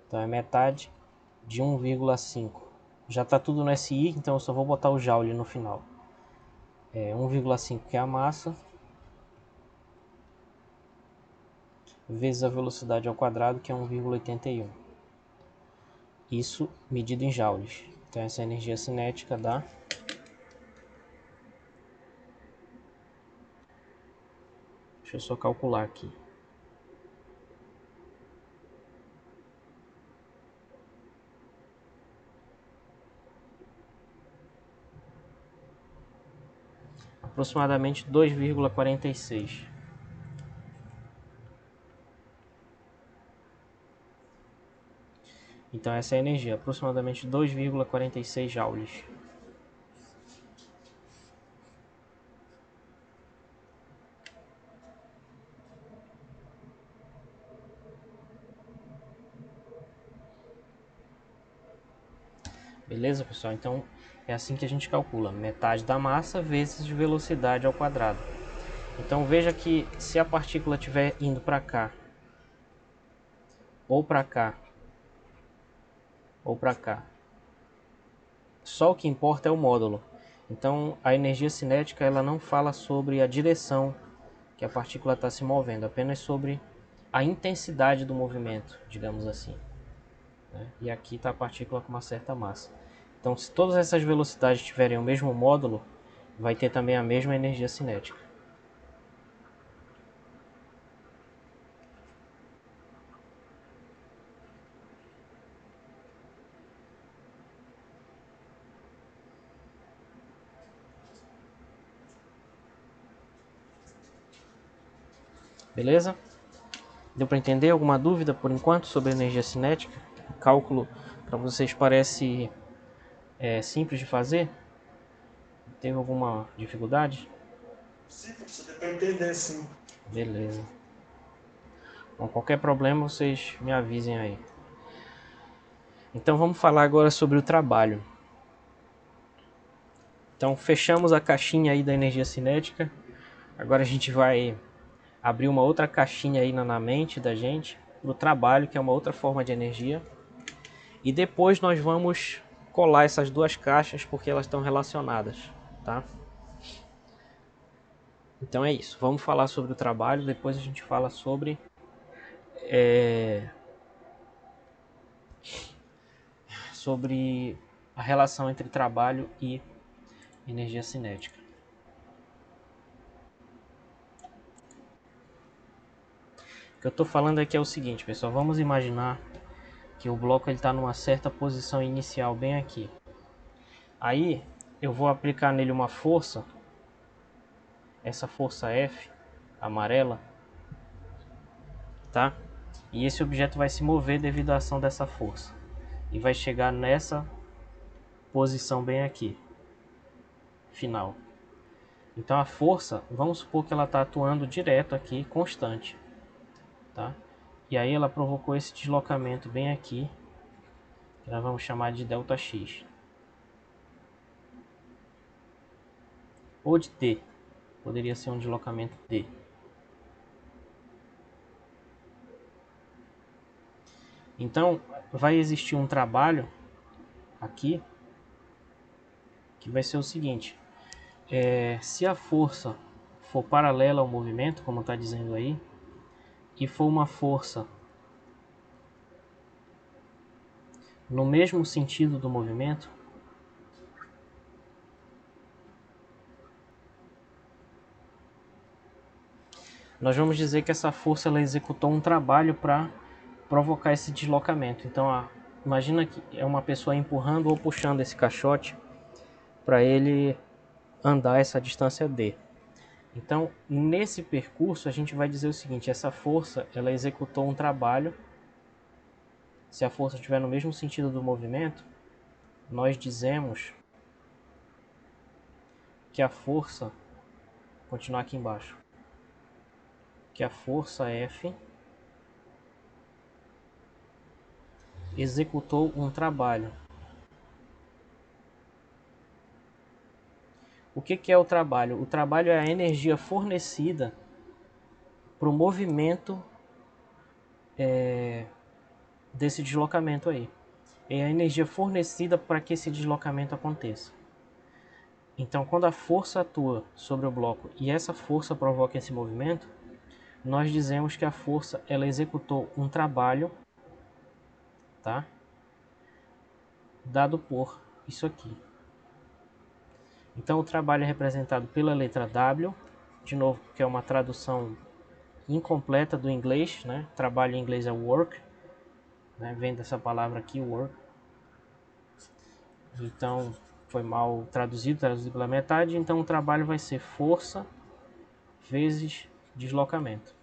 Então é metade de 1,5. Já está tudo no SI, então eu só vou botar o joule no final. 1,5 que é a massa, vezes a velocidade ao quadrado, que é 1,81. Isso medido em joules. Então essa energia cinética dá Deixa eu só calcular aqui. Aproximadamente 2,46. Então essa é a energia, aproximadamente 2,46 joules. Beleza, pessoal? Então é assim que a gente calcula: metade da massa vezes velocidade ao quadrado. Então veja que se a partícula estiver indo para cá, ou para cá, ou para cá, só o que importa é o módulo. Então a energia cinética ela não fala sobre a direção que a partícula está se movendo, apenas sobre a intensidade do movimento, digamos assim, né? E aqui está a partícula com uma certa massa. Então, se todas essas velocidades tiverem o mesmo módulo, vai ter também a mesma energia cinética. Beleza? Deu para entender? Alguma dúvida por enquanto sobre energia cinética? O cálculo para vocês parece simples de fazer? Teve alguma dificuldade? Sim, professor, deu para entender, sim. Beleza. Bom, qualquer problema vocês me avisem aí. Então vamos falar agora sobre o trabalho. Então fechamos a caixinha aí da energia cinética. Agora a gente vai abrir uma outra caixinha aí na mente da gente, para o trabalho, que é uma outra forma de energia. E depois nós vamos colar essas duas caixas porque elas estão relacionadas, tá? Então é isso. Vamos falar sobre o trabalho, depois a gente fala sobre a relação entre trabalho e energia cinética. O que eu estou falando aqui é o seguinte, pessoal. Vamos imaginar que o bloco está numa certa posição inicial, bem aqui. Aí eu vou aplicar nele uma força, essa força F, amarela, tá? E esse objeto vai se mover devido à ação dessa força. E vai chegar nessa posição bem aqui, final. Então a força, vamos supor que ela está atuando direto aqui, constante, tá? E aí ela provocou esse deslocamento bem aqui, que nós vamos chamar de ΔX. Ou de D, poderia ser um deslocamento D. Então vai existir um trabalho aqui, que vai ser o seguinte: se a força for paralela ao movimento, como está dizendo aí, e for uma força no mesmo sentido do movimento, nós vamos dizer que essa força ela executou um trabalho para provocar esse deslocamento. Então, imagina que é uma pessoa empurrando ou puxando esse caixote para ele andar essa distância D. Então, nesse percurso, a gente vai dizer o seguinte: essa força ela executou um trabalho. Se a força estiver no mesmo sentido do movimento, nós dizemos que a força, continuar aqui embaixo, que a força F executou um trabalho. O que é o trabalho? O trabalho é a energia fornecida para o movimento desse deslocamento aí. É a energia fornecida para que esse deslocamento aconteça. Então, quando a força atua sobre o bloco e essa força provoca esse movimento, nós dizemos que a força ela executou um trabalho, tá? Dado por isso aqui. Então o trabalho é representado pela letra W, de novo, que é uma tradução incompleta do inglês, né? Trabalho em inglês é work, né? Vem dessa palavra aqui, work. Então foi mal traduzido pela metade. Então o trabalho vai ser força vezes deslocamento.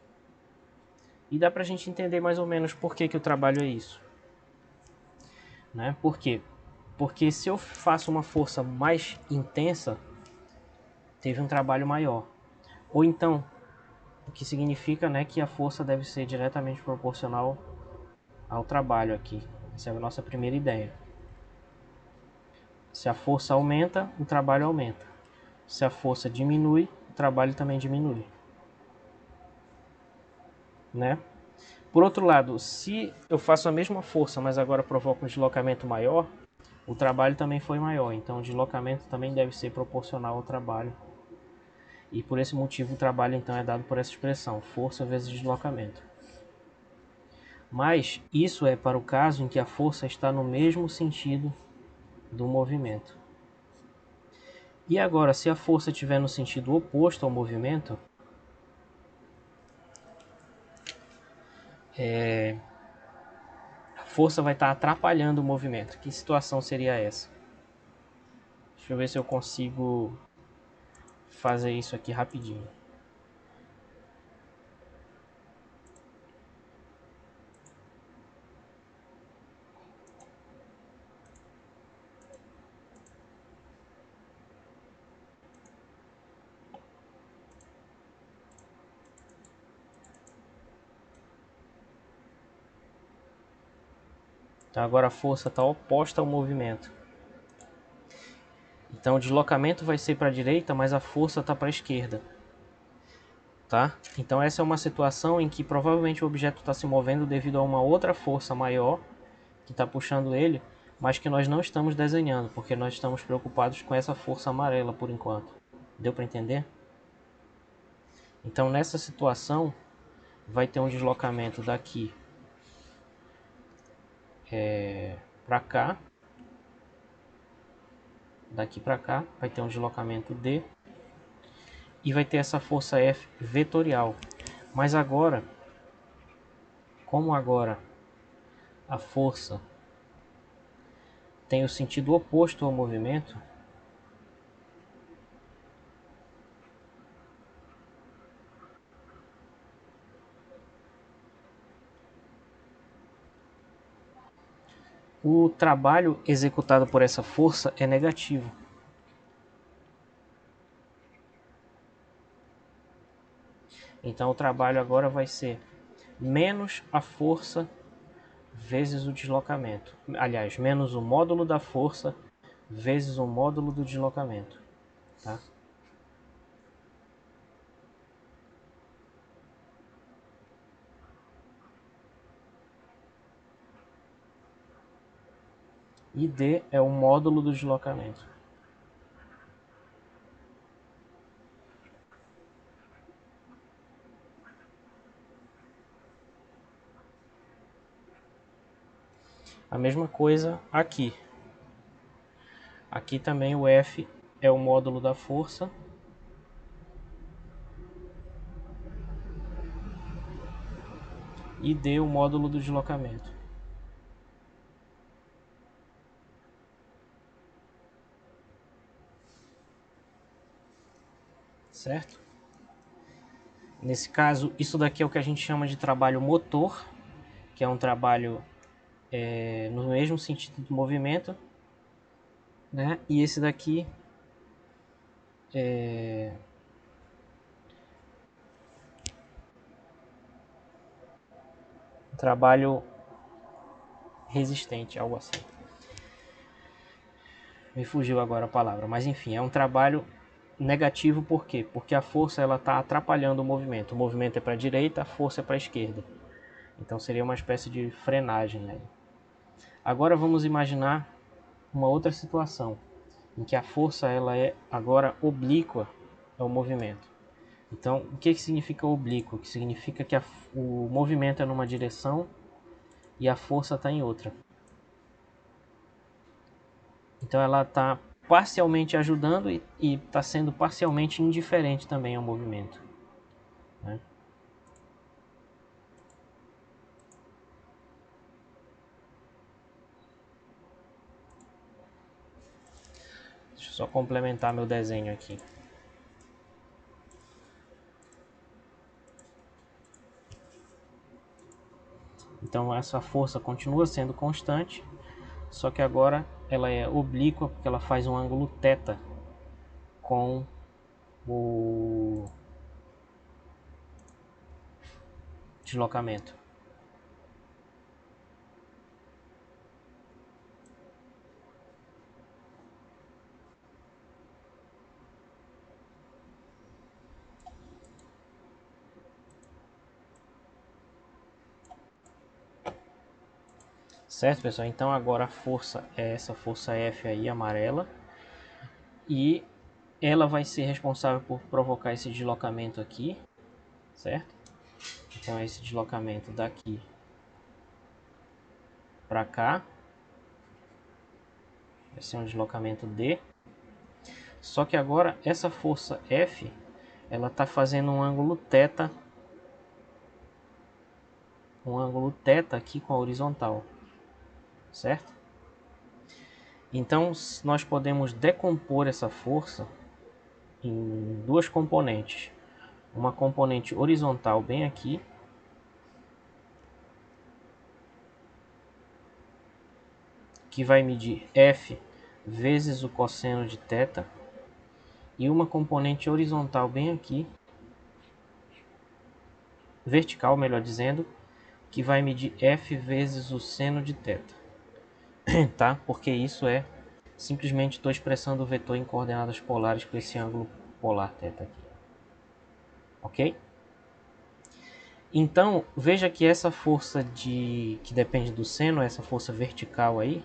E dá pra gente entender mais ou menos por que o trabalho é isso, né? Por quê? Porque se eu faço uma força mais intensa, teve um trabalho maior. Ou então, o que significa, né, que a força deve ser diretamente proporcional ao trabalho aqui. Essa é a nossa primeira ideia. Se a força aumenta, o trabalho aumenta. Se a força diminui, o trabalho também diminui, né? Por outro lado, se eu faço a mesma força, mas agora provoco um deslocamento maior, o trabalho também foi maior. Então o deslocamento também deve ser proporcional ao trabalho. E por esse motivo o trabalho então é dado por essa expressão, força vezes deslocamento. Mas isso é para o caso em que a força está no mesmo sentido do movimento. E agora, se a força estiver no sentido oposto ao movimento, a força vai estar atrapalhando o movimento. Que situação seria essa? Deixa eu ver se eu consigo fazer isso aqui rapidinho. Então agora a força está oposta ao movimento. Então o deslocamento vai ser para a direita, mas a força está para a esquerda. Tá? Então essa é uma situação em que provavelmente o objeto está se movendo devido a uma outra força maior que está puxando ele, mas que nós não estamos desenhando, porque nós estamos preocupados com essa força amarela por enquanto. Deu para entender? Então nessa situação vai ter um deslocamento daqui para cá, daqui para cá vai ter um deslocamento D e vai ter essa força F vetorial. Mas agora, como agora a força tem o sentido oposto ao movimento, o trabalho executado por essa força é negativo. Então o trabalho agora vai ser menos a força vezes o deslocamento. Aliás, menos o módulo da força vezes o módulo do deslocamento. Tá? E D é o módulo do deslocamento. A mesma coisa aqui. Aqui também o F é o módulo da força. E D o módulo do deslocamento. Certo? Nesse caso, isso daqui é o que a gente chama de trabalho motor, que é um trabalho no mesmo sentido do movimento, né? E esse daqui é um trabalho resistente, algo assim. Me fugiu agora a palavra, mas enfim, é um trabalho negativo por quê? Porque a força ela está atrapalhando o movimento. O movimento é para a direita, a força é para a esquerda. Então seria uma espécie de frenagem aí. Agora vamos imaginar uma outra situação em que a força ela é agora oblíqua ao movimento. Então, o que significa oblíquo? Que significa que o movimento é numa direção e a força está em outra. Então, ela está parcialmente ajudando e está sendo parcialmente indiferente também ao movimento, né? Deixa eu só complementar meu desenho aqui. Então essa força continua sendo constante, só que agora ela é oblíqua porque ela faz um ângulo θ com o deslocamento. Certo, pessoal? Então agora a força é essa força F aí, amarela. E ela vai ser responsável por provocar esse deslocamento aqui, certo? Então esse deslocamento daqui para cá vai ser um deslocamento D. Só que agora essa força F, ela está fazendo um ângulo θ aqui com a horizontal, certo? Então nós podemos decompor essa força em duas componentes. Uma componente horizontal bem aqui, que vai medir F vezes o cosseno de θ, e uma componente horizontal bem aqui, vertical melhor dizendo, que vai medir F vezes o seno de θ, tá? Porque isso é simplesmente estou expressando o vetor em coordenadas polares com esse ângulo polar θ aqui, ok? Então veja que essa força que depende do seno, essa força vertical aí,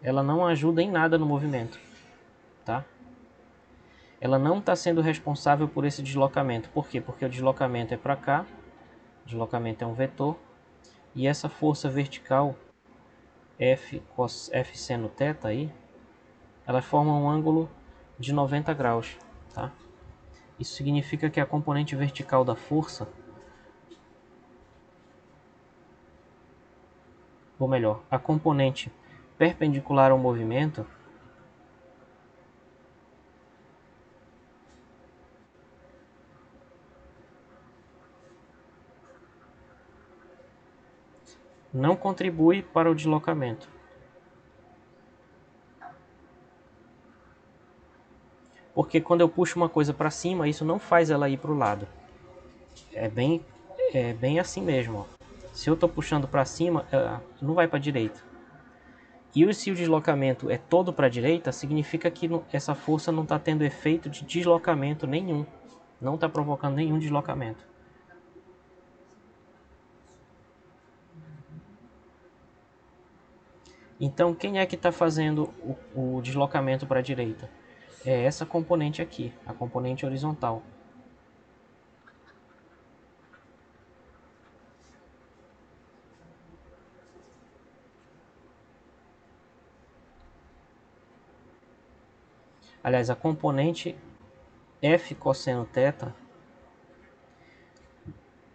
ela não ajuda em nada no movimento, tá? Ela não está sendo responsável por esse deslocamento. Por quê? Porque o deslocamento é para cá, o deslocamento é um vetor, e essa força vertical F seno θ aí, ela forma um ângulo de 90 graus, tá? Isso significa que a componente vertical da força, ou melhor, a componente perpendicular ao movimento, não contribui para o deslocamento. Porque quando eu puxo uma coisa para cima, isso não faz ela ir para o lado. É bem assim mesmo, ó. Se eu estou puxando para cima, não vai para a direita. E se o deslocamento é todo para a direita, significa que essa força não está tendo efeito de deslocamento nenhum. Não está provocando nenhum deslocamento. Então, quem é que está fazendo o deslocamento para a direita? É essa componente aqui, a componente horizontal. Aliás, a componente F cosseno θ,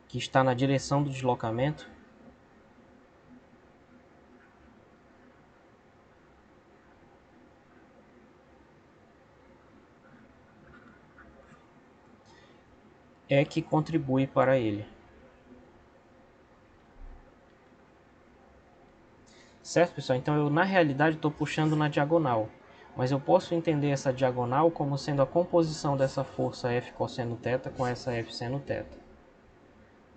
que está na direção do deslocamento, é que contribui para ele. Certo, pessoal? Então eu na realidade estou puxando na diagonal, mas eu posso entender essa diagonal como sendo a composição dessa força F cosseno θ com essa F seno θ.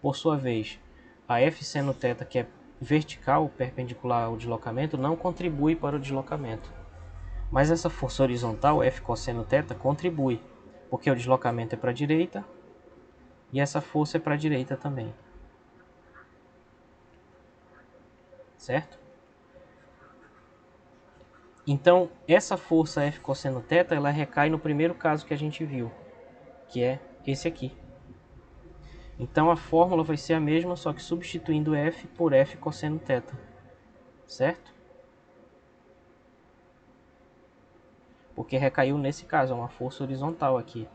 Por sua vez, a F seno θ, que é vertical, perpendicular ao deslocamento, não contribui para o deslocamento. Mas essa força horizontal, F cosseno θ, contribui, porque o deslocamento é para a direita e essa força é para a direita também. Certo? Então, essa força F cosseno θ, ela recai no primeiro caso que a gente viu, que é esse aqui. Então, a fórmula vai ser a mesma, só que substituindo F por F cosseno θ. Certo? Porque recaiu nesse caso, é uma força horizontal aqui.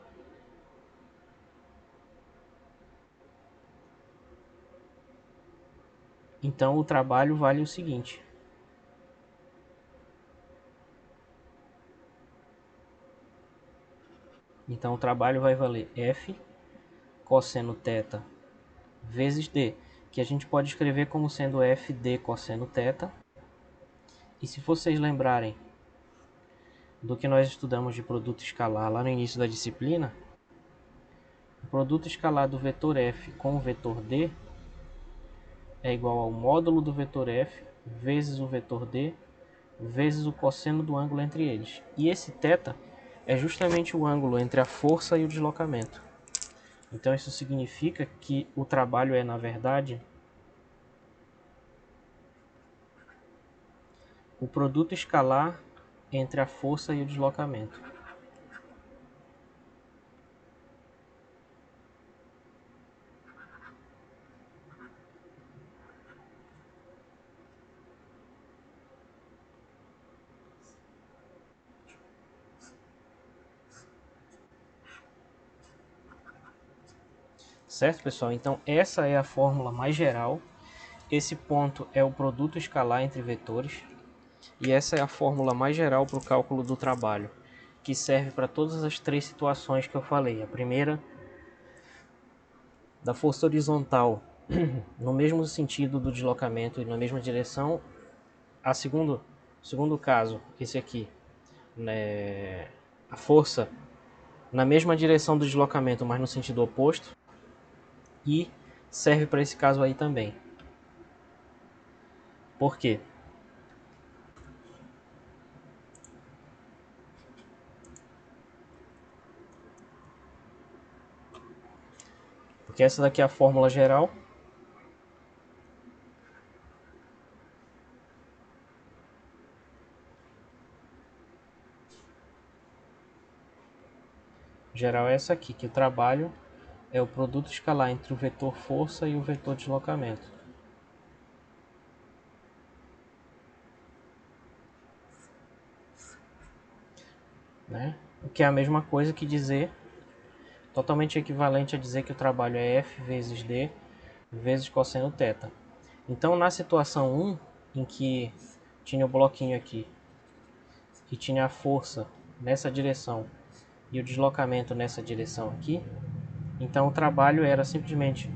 Então, o trabalho vale o seguinte. Então, o trabalho vai valer F cosseno θ vezes D, que a gente pode escrever como sendo FD cosseno θ. E se vocês lembrarem do que nós estudamos de produto escalar lá no início da disciplina, o produto escalar do vetor F com o vetor D é igual ao módulo do vetor F vezes o vetor D vezes o cosseno do ângulo entre eles. E esse θ é justamente o ângulo entre a força e o deslocamento. Então isso significa que o trabalho é, na verdade, o produto escalar entre a força e o deslocamento. Certo, pessoal? Então essa é a fórmula mais geral. Esse ponto é o produto escalar entre vetores. E essa é a fórmula mais geral para o cálculo do trabalho, que serve para todas as três situações que eu falei. A primeira, da força horizontal, no mesmo sentido do deslocamento e na mesma direção. A segundo caso, esse aqui, né, a força na mesma direção do deslocamento, mas no sentido oposto. E serve para esse caso aí também. Por quê? Porque essa daqui é a fórmula geral. Geral é essa aqui, que o trabalho é o produto escalar entre o vetor força e o vetor deslocamento. Né? O que é a mesma coisa que dizer, totalmente equivalente a dizer que o trabalho é F vezes D vezes cosseno θ. Então, na situação 1, em que tinha o bloquinho aqui e tinha a força nessa direção e o deslocamento nessa direção aqui, então o trabalho era simplesmente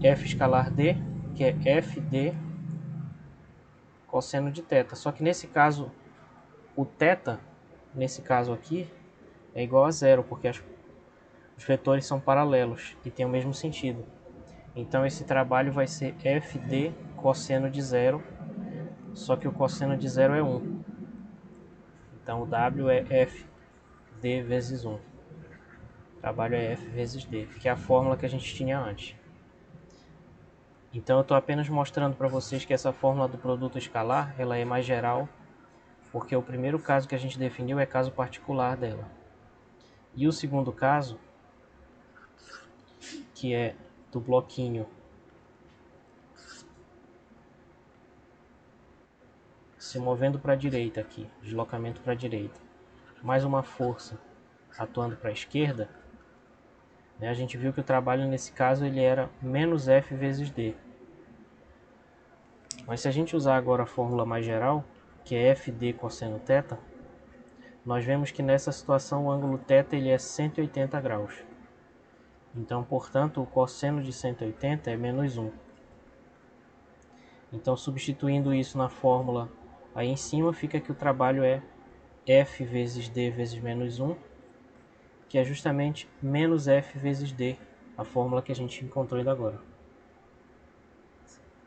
F escalar D, que é FD cosseno de θ. Só que nesse caso, o θ, nesse caso aqui, é igual a zero, porque os vetores são paralelos e têm o mesmo sentido. Então esse trabalho vai ser FD cosseno de zero, só que o cosseno de zero é 1. Então o W é FD vezes 1. O trabalho é F vezes D, que é a fórmula que a gente tinha antes. Então eu estou apenas mostrando para vocês que essa fórmula do produto escalar ela é mais geral, porque o primeiro caso que a gente definiu é caso particular dela. E o segundo caso, que é do bloquinho se movendo para a direita aqui, deslocamento para a direita, mais uma força atuando para a esquerda, né, a gente viu que o trabalho nesse caso ele era menos F vezes D. Mas se a gente usar agora a fórmula mais geral, que é FD cosseno θ, nós vemos que nessa situação o ângulo θ ele é 180 graus. Então, portanto, o cosseno de 180 é menos 1. Então, substituindo isso na fórmula aí em cima, fica que o trabalho é F vezes D vezes menos 1, que é justamente menos F vezes D, a fórmula que a gente encontrou ainda agora.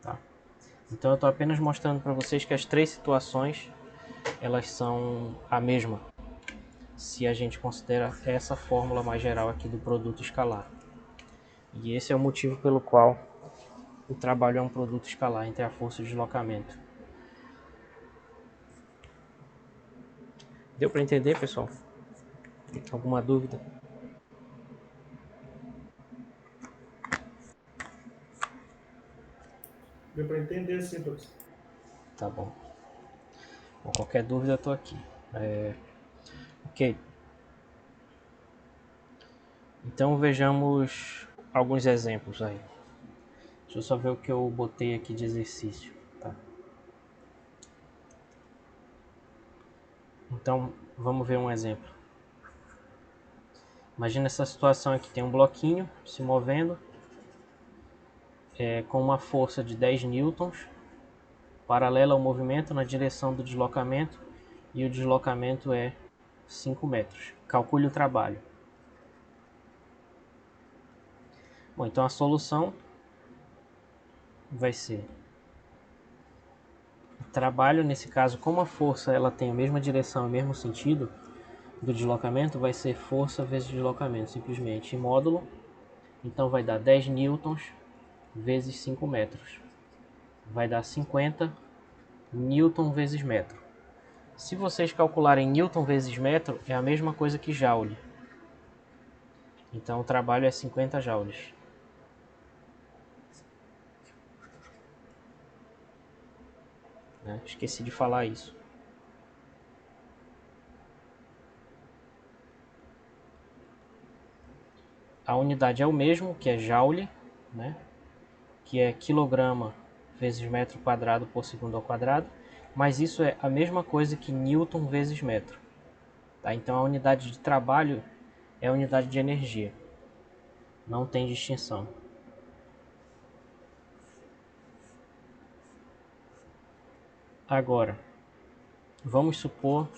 Tá? Então eu estou apenas mostrando para vocês que as três situações elas são a mesma, se a gente considera essa fórmula mais geral aqui do produto escalar. E esse é o motivo pelo qual o trabalho é um produto escalar entre a força e o deslocamento. Deu para entender, pessoal? Alguma dúvida? Deu para entender sim, professor. Tá bom. Bom, qualquer dúvida eu estou aqui. Ok. Então vejamos alguns exemplos aí. Deixa eu só ver o que eu botei aqui de exercício. Tá. Então vamos ver um exemplo. Imagina essa situação aqui, tem um bloquinho se movendo com uma força de 10 newtons, paralela ao movimento na direção do deslocamento, e o deslocamento é 5 metros. Calcule o trabalho. Bom, então a solução vai ser o trabalho, nesse caso, como a força ela tem a mesma direção, o mesmo sentido do deslocamento, vai ser força vezes deslocamento, simplesmente em módulo. Então vai dar 10 newtons vezes 5 metros. Vai dar 50 Newton vezes metro. Se vocês calcularem Newton vezes metro, é a mesma coisa que Joule. Então o trabalho é 50 joules. Né? Esqueci de falar isso. A unidade é o mesmo, que é Joule, né? Que é quilograma vezes metro quadrado por segundo ao quadrado. Mas isso é a mesma coisa que Newton vezes metro. Tá? Então a unidade de trabalho é a unidade de energia. Não tem distinção. Agora, vamos supor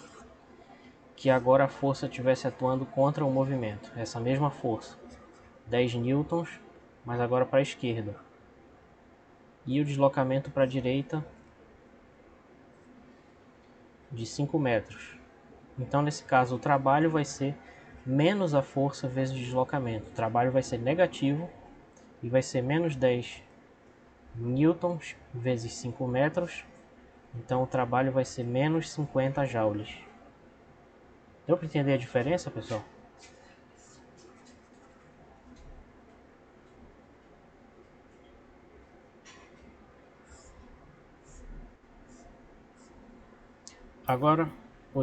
que agora a força estivesse atuando contra o movimento. Essa mesma força. 10 newtons, mas agora para a esquerda. E o deslocamento para a direita de 5 metros. Então, nesse caso, o trabalho vai ser menos a força vezes o deslocamento. O trabalho vai ser negativo e vai ser menos 10 newtons vezes 5 metros. Então, o trabalho vai ser menos 50 joules. Deu para entender a diferença, pessoal? Agora,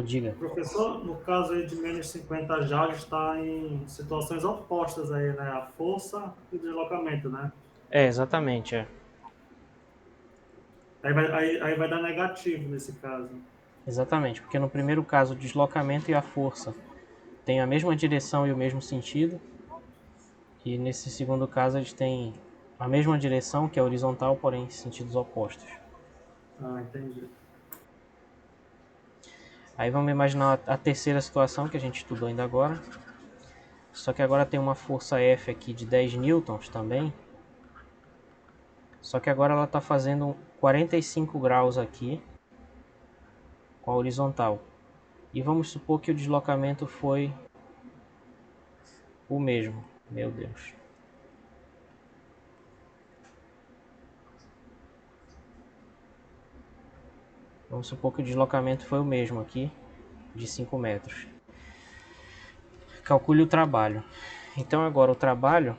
diga. Professor, no caso aí de menos 50 joules, está em situações opostas aí, né? A força e o deslocamento, né? Exatamente, é. Aí vai dar negativo nesse caso. Exatamente, porque no primeiro caso o deslocamento e a força têm a mesma direção e o mesmo sentido, e nesse segundo caso eles têm a mesma direção, que é horizontal, porém em sentidos opostos. Ah, entendi. Aí vamos imaginar a terceira situação que a gente estudou ainda agora, só que agora tem uma força F aqui de 10 newtons também, só que agora ela está fazendo 45 graus aqui com a horizontal. E vamos supor que o deslocamento foi o mesmo. Meu Deus. Vamos supor que o deslocamento foi o mesmo aqui, de 5 metros. Calcule o trabalho. Então agora o trabalho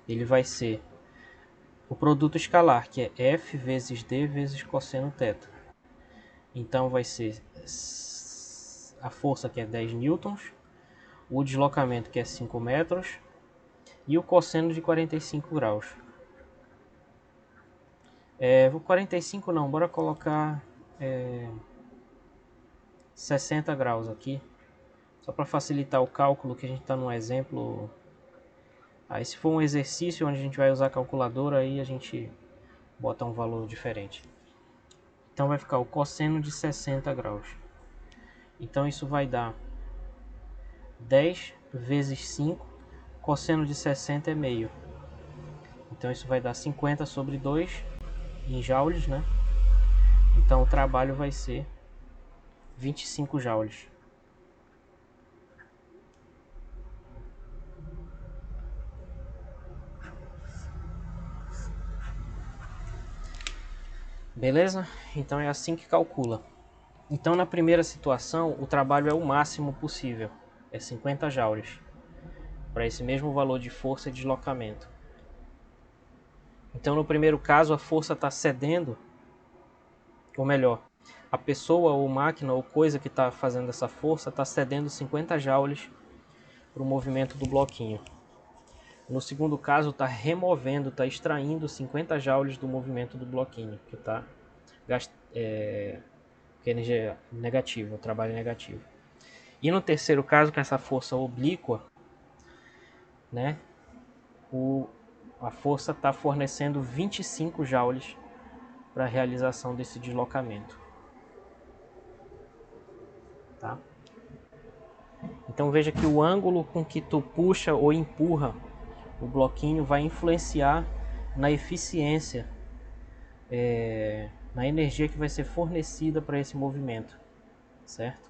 ele vai ser o produto escalar, que é F vezes D vezes cosseno θ. Então vai ser a força, que é 10 newtons, o deslocamento, que é 5 metros, e o cosseno de 45 graus. 45 não, bora colocar 60 graus aqui, só para facilitar o cálculo, que a gente está num exemplo. Aí se for um exercício onde a gente vai usar a calculadora, aí a gente bota um valor diferente. Então vai ficar o cosseno de 60 graus. Então isso vai dar 10 vezes 5, cosseno de 60 é meio. Então isso vai dar 50 sobre 2 em joules, né? Então o trabalho vai ser 25 joules. Beleza? Então é assim que calcula. Então na primeira situação o trabalho é o máximo possível, é 50 joules, para esse mesmo valor de força e deslocamento. Então no primeiro caso a força está cedendo, ou melhor, a pessoa ou máquina ou coisa que está fazendo essa força está cedendo 50 joules para o movimento do bloquinho. No segundo caso está removendo, está extraindo 50 joules do movimento do bloquinho, que está que é energia negativa, o trabalho é negativo. E no terceiro caso, com essa força oblíqua, né, a força está fornecendo 25 joules para a realização desse deslocamento. Tá? Então veja que o ângulo com que tu puxa ou empurra o bloquinho vai influenciar na eficiência, na energia que vai ser fornecida para esse movimento, certo?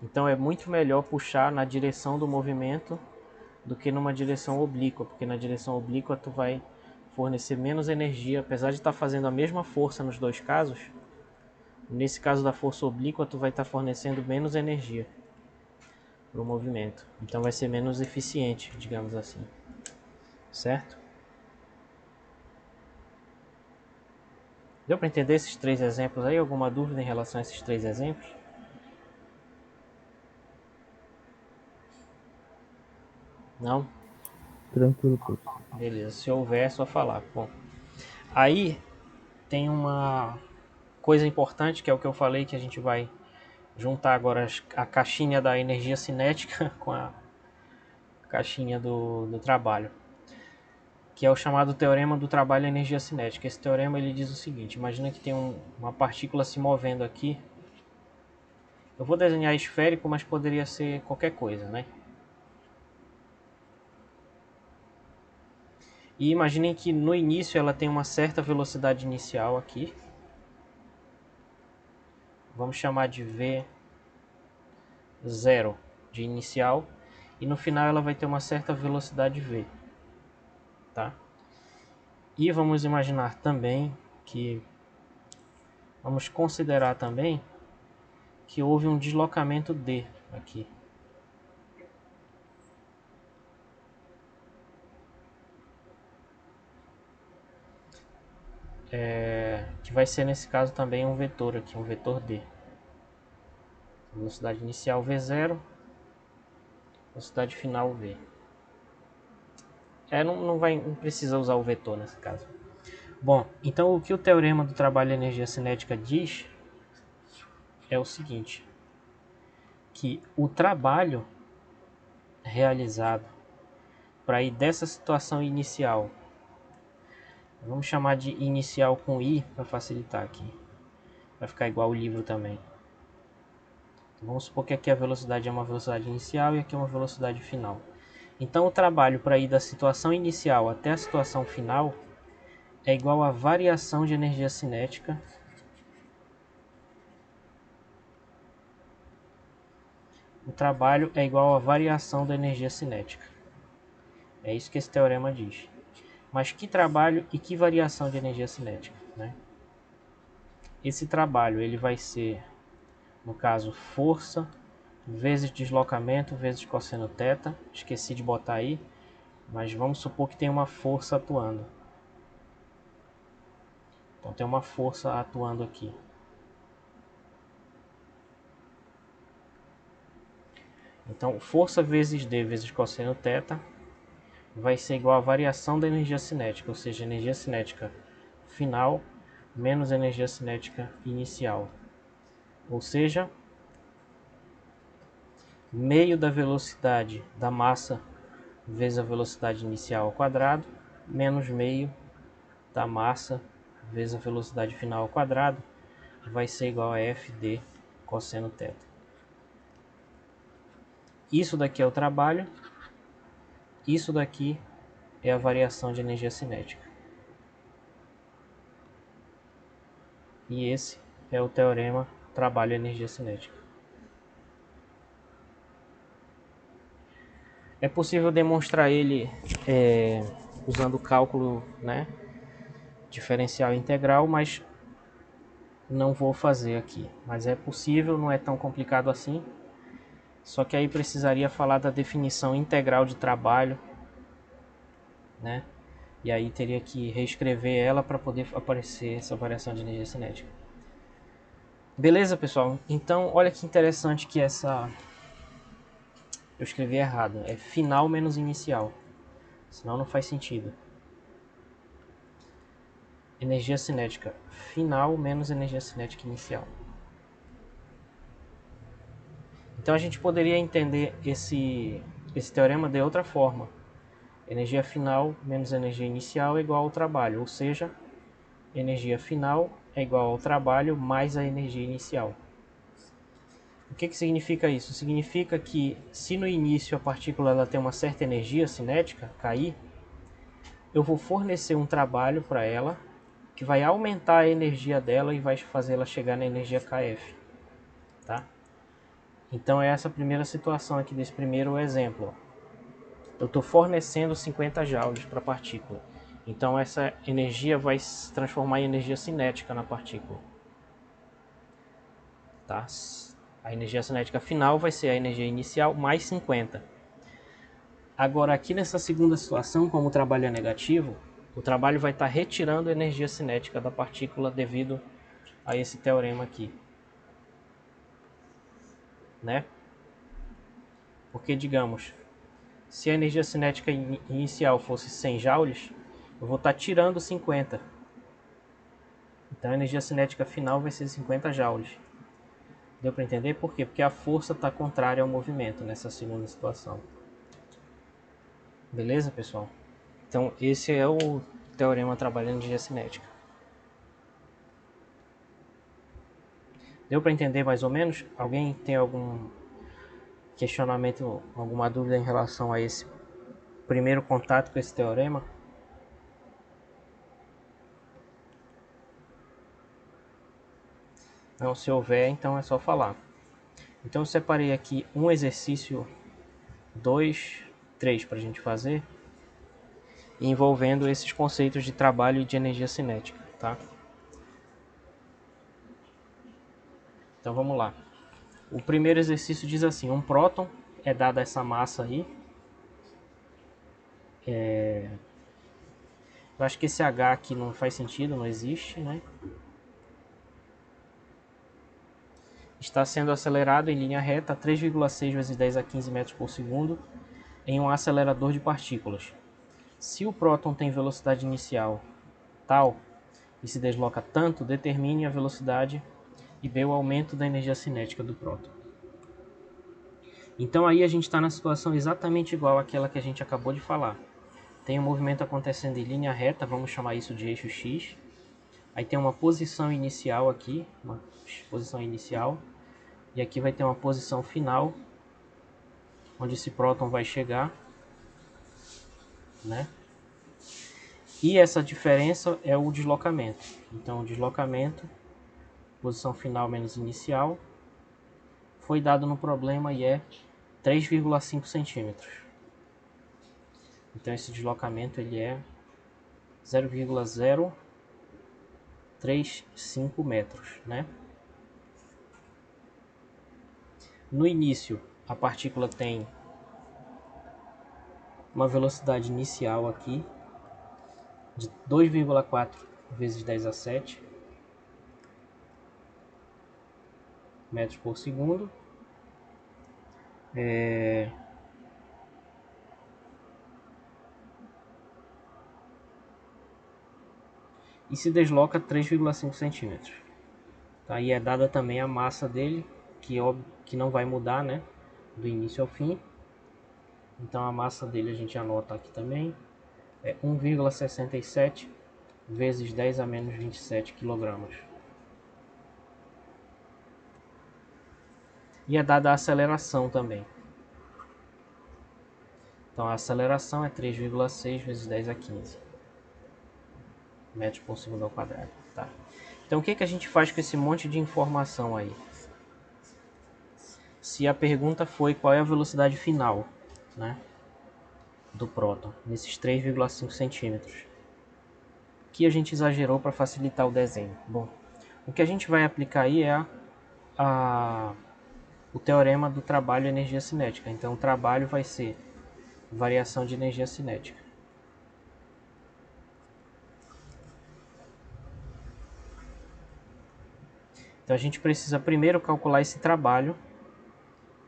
Então é muito melhor puxar na direção do movimento do que numa direção oblíqua, porque na direção oblíqua tu vai fornecer menos energia, apesar de estar fazendo a mesma força nos dois casos. Nesse caso da força oblíqua, tu vai estar fornecendo menos energia para o movimento, então vai ser menos eficiente, digamos assim, certo? Deu para entender esses 3 exemplos aí? Alguma dúvida em relação a esses 3 exemplos? Não? Tranquilo, professor. Beleza, se houver é só falar. Bom, aí tem uma coisa importante que é o que eu falei, que a gente vai juntar agora a caixinha da energia cinética com a caixinha do trabalho, que é o chamado teorema do trabalho e energia cinética. Esse teorema ele diz o seguinte: imagina que tem uma partícula se movendo aqui. Eu vou desenhar esférico, mas poderia ser qualquer coisa, né? E imaginem que no início ela tem uma certa velocidade inicial aqui. Vamos chamar de V0 de inicial. E no final ela vai ter uma certa velocidade V. Tá? E vamos imaginar também que... Vamos considerar também que houve um deslocamento D aqui. Que vai ser nesse caso também um vetor aqui, um vetor D. Velocidade inicial V0, velocidade final V. Não precisa usar o vetor nesse caso. Bom, então o que o teorema do trabalho e energia cinética diz é o seguinte, que o trabalho realizado para ir dessa situação inicial, vamos chamar de inicial com I para facilitar aqui, vai ficar igual o livro também. Então, vamos supor que aqui a velocidade é uma velocidade inicial e aqui é uma velocidade final. Então o trabalho para ir da situação inicial até a situação final é igual à variação de energia cinética o trabalho é igual à variação da energia cinética. É isso que esse teorema diz. Mas que trabalho e que variação de energia cinética, né? Esse trabalho ele vai ser, no caso, força vezes deslocamento vezes cosseno θ. Esqueci de botar aí, mas vamos supor que tem uma força atuando. Então tem uma força atuando aqui. Então força vezes D vezes cosseno θ vai ser igual à variação da energia cinética, ou seja, energia cinética final menos energia cinética inicial. Ou seja, meio da velocidade da massa vezes a velocidade inicial ao quadrado, menos meio da massa vezes a velocidade final ao quadrado, vai ser igual a FD cosseno θ. Isso daqui é o trabalho, isso daqui é a variação de energia cinética. E esse é o teorema trabalho e energia cinética. É possível demonstrar ele usando cálculo, né, diferencial integral, mas não vou fazer aqui. Mas é possível, não é tão complicado assim. Só que aí precisaria falar da definição integral de trabalho, né? E aí teria que reescrever ela para poder aparecer essa variação de energia cinética. Beleza, pessoal? Então, olha que interessante que essa... Eu escrevi errado. É final menos inicial. Senão não faz sentido. Energia cinética final menos energia cinética inicial. Então a gente poderia entender esse teorema de outra forma. Energia final menos energia inicial é igual ao trabalho. Ou seja, energia final é igual ao trabalho mais a energia inicial. O que significa isso? Significa que se no início a partícula ela tem uma certa energia cinética, KI, eu vou fornecer um trabalho para ela que vai aumentar a energia dela e vai fazer ela chegar na energia KF. Tá? Então é essa primeira situação aqui desse primeiro exemplo. eu estou fornecendo 50 joules para a partícula. Então essa energia vai se transformar em energia cinética na partícula. Tá? A energia cinética final vai ser a energia inicial mais 50. Agora aqui nessa segunda situação, como o trabalho é negativo, o trabalho vai estar retirando a energia cinética da partícula devido a esse teorema aqui. Né? Porque, digamos, se a energia cinética inicial fosse 100 joules, eu vou estar tirando 50. Então a energia cinética final vai ser 50 joules. Deu para entender por quê? Porque a força está contrária ao movimento nessa segunda situação. Beleza, pessoal? Então esse é o teorema trabalhando energia cinética. Deu para entender mais ou menos? Alguém tem algum questionamento, alguma dúvida em relação a esse primeiro contato com esse teorema? Não, se houver, então é só falar. Então eu separei aqui um exercício 2, 3 para a gente fazer, envolvendo esses conceitos de trabalho e de energia cinética, tá? Então vamos lá. O primeiro exercício diz assim: um próton é dada essa massa aí. Eu acho que esse H aqui não faz sentido, não existe, né? Está sendo acelerado em linha reta a 3,6 vezes 10 a 15 metros por segundo em um acelerador de partículas. Se o próton tem velocidade inicial tal e se desloca tanto, determine a velocidade e B o aumento da energia cinética do próton. Então aí a gente está na situação exatamente igual àquela que a gente acabou de falar. Tem um movimento acontecendo em linha reta, vamos chamar isso de eixo X. Aí tem uma posição inicial aqui, uma posição inicial. E aqui vai ter uma posição final, onde esse próton vai chegar, né? E essa diferença é o deslocamento. Então o deslocamento, posição final menos inicial, foi dado no problema e é 3,5 centímetros. Então esse deslocamento ele é 0,035 metros, né? No início, a partícula tem uma velocidade inicial aqui de 2,4 vezes 10 a 7 metros por segundo. E se desloca 3,5 centímetros. Tá? E é dada também a massa dele, que óbvio que não vai mudar, né? Do início ao fim. Então a massa dele a gente anota aqui também. É 1,67 vezes 10 a menos 27 kg. E é dada a aceleração também. Então a aceleração é 3,6 vezes 10 a 15 metros por segundo ao quadrado. Tá? Então o que a gente faz com esse monte de informação aí? Se a pergunta foi qual é a velocidade final, né, do próton, nesses 3,5 centímetros, que a gente exagerou para facilitar o desenho. Bom, o que a gente vai aplicar aí é o teorema do trabalho e energia cinética. Então o trabalho vai ser variação de energia cinética. Então a gente precisa primeiro calcular esse trabalho,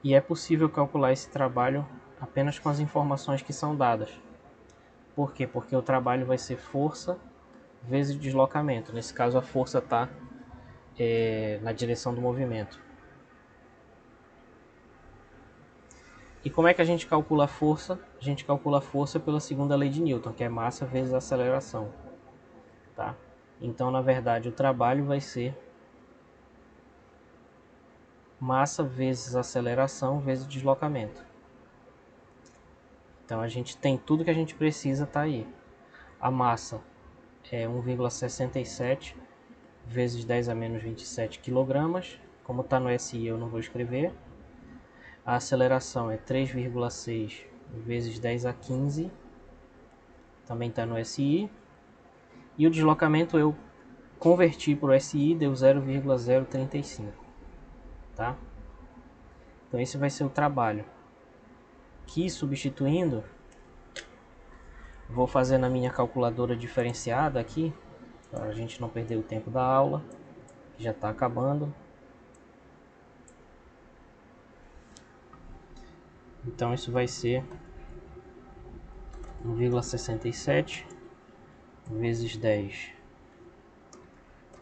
e é possível calcular esse trabalho apenas com as informações que são dadas. Por quê? Porque o trabalho vai ser força vezes deslocamento. Nesse caso a força está na direção do movimento. E como é que a gente calcula a força? A gente calcula a força pela segunda lei de Newton, que é massa vezes aceleração. Tá? Então, na verdade, o trabalho vai ser massa vezes aceleração vezes deslocamento. Então, a gente tem tudo que a gente precisa, tá aí. A massa é 1,67 vezes 10 a menos 27 kg. Como está no SI, eu não vou escrever. A aceleração é 3,6 vezes 10 a 15, também está no SI. E o deslocamento eu converti para o SI, deu 0,035, tá? Então esse vai ser o trabalho. Aqui substituindo, vou fazer na minha calculadora diferenciada aqui, para a gente não perder o tempo da aula, que já está acabando. Então isso vai ser 1,67 vezes 10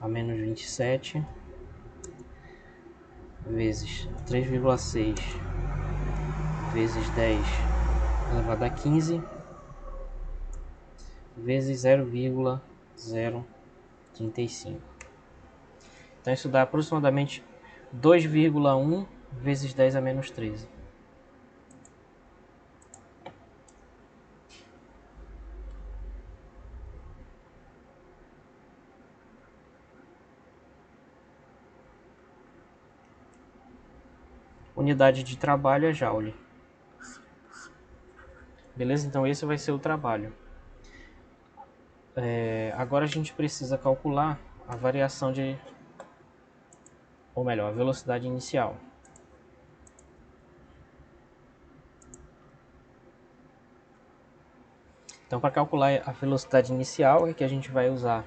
a menos 27 vezes 3,6 vezes 10 elevado a 15 vezes 0,035. Então isso dá aproximadamente 2,1 vezes 10 a menos 13. Unidade de trabalho é joule. Beleza? Então esse vai ser o trabalho. Agora a gente precisa calcular a variação de, ou melhor, a velocidade inicial. Então para calcular a velocidade inicial é que a gente vai usar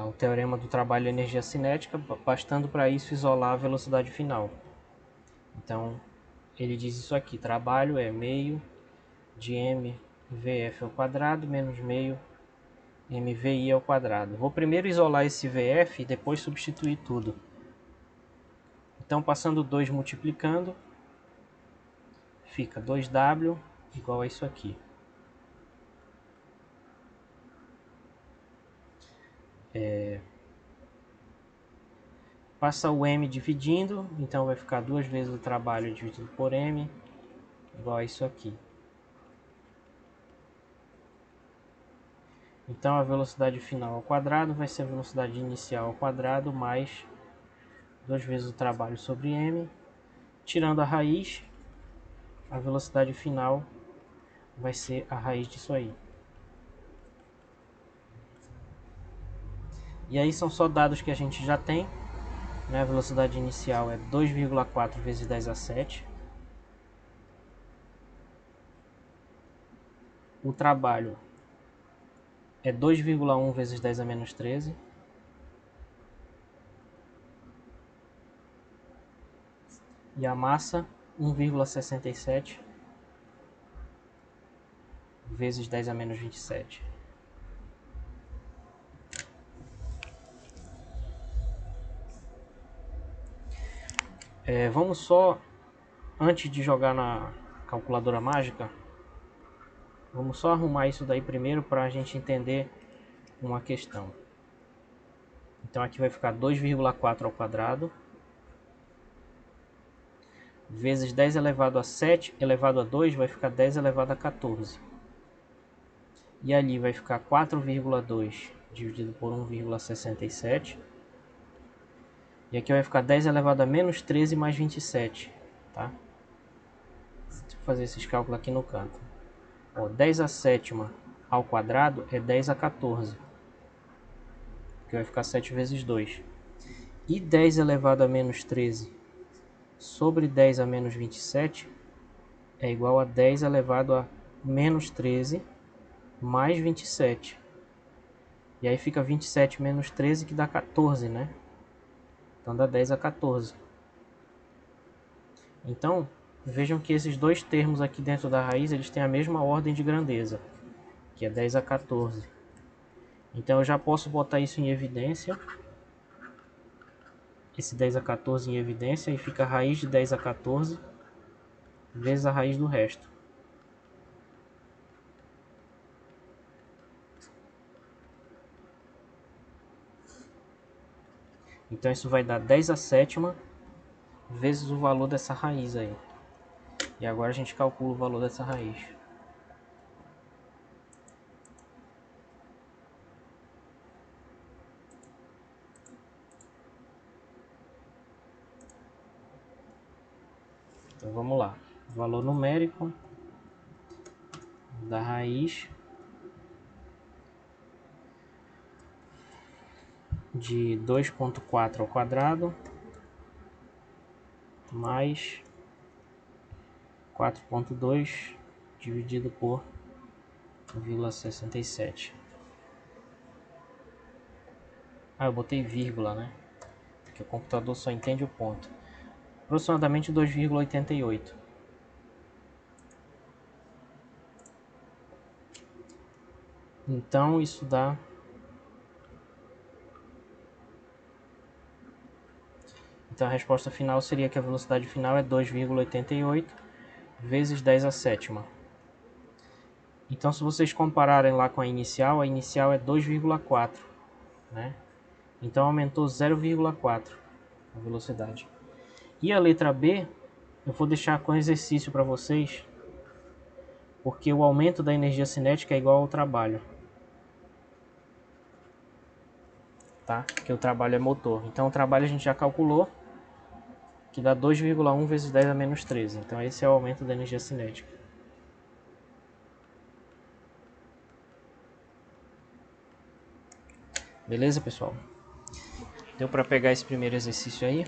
o teorema do trabalho e energia cinética, bastando para isso isolar a velocidade final. Então ele diz isso aqui: trabalho é meio de mvf ao quadrado menos meio mvi ao quadrado. Vou primeiro isolar esse vf e depois substituir tudo. Então passando 2 multiplicando, fica 2w igual a isso aqui. Passa o m dividindo, então vai ficar 2 vezes o trabalho dividido por m, igual a isso aqui. Então a velocidade final ao quadrado vai ser a velocidade inicial ao quadrado mais 2 vezes o trabalho sobre m. Tirando a raiz, a velocidade final vai ser a raiz disso aí. E aí são só dados que a gente já tem, né? A velocidade inicial é 2,4 vezes 10 a 7. O trabalho é 2,1 vezes 10 a menos 13. E a massa, 1,67 vezes 10 a menos 27. Vamos só, antes de jogar na calculadora mágica, vamos só arrumar isso daí primeiro para a gente entender uma questão. Então aqui vai ficar 2,4 ao quadrado vezes 10 elevado a 7 elevado a 2 vai ficar 10 elevado a 14. E ali vai ficar 4,2 dividido por 1,67. E aqui vai ficar 10 elevado a menos 13 mais 27. Tá? Deixa eu fazer esses cálculos aqui no canto. 10 a sétima ao quadrado é 10 a 14. Que vai ficar 7 vezes 2. E 10 elevado a menos 13 sobre 10 a menos 27 é igual a 10 elevado a menos 13 mais 27. E aí fica 27 menos 13 que dá 14, né? Então dá 10 a 14. Então, vejam que esses dois termos aqui dentro da raiz, eles têm a mesma ordem de grandeza, que é 10 a 14. Então eu já posso botar isso em evidência. Esse 10 a 14 em evidência, e fica a raiz de 10 a 14 vezes a raiz do resto. Então isso vai dar 10 a sétima vezes o valor dessa raiz aí. E agora a gente calcula o valor dessa raiz. Então vamos lá. valor numérico da raiz de 2,4 ao quadrado mais 4,2 dividido por 0,67. Eu botei vírgula, né? Porque o computador só entende o ponto. Aproximadamente 2,88. Então isso dá Então a resposta final seria que a velocidade final é 2,88 vezes 10 a sétima. Então se vocês compararem lá com a inicial é 2,4, né? Então aumentou 0,4 a velocidade. E a letra B, eu vou deixar com exercício para vocês, porque o aumento da energia cinética é igual ao trabalho. Tá? Porque o trabalho é motor. Então o trabalho a gente já calculou, que dá 2,1 vezes 10 a menos 13. Então esse é o aumento da energia cinética. Beleza, pessoal? Deu para pegar esse primeiro exercício aí?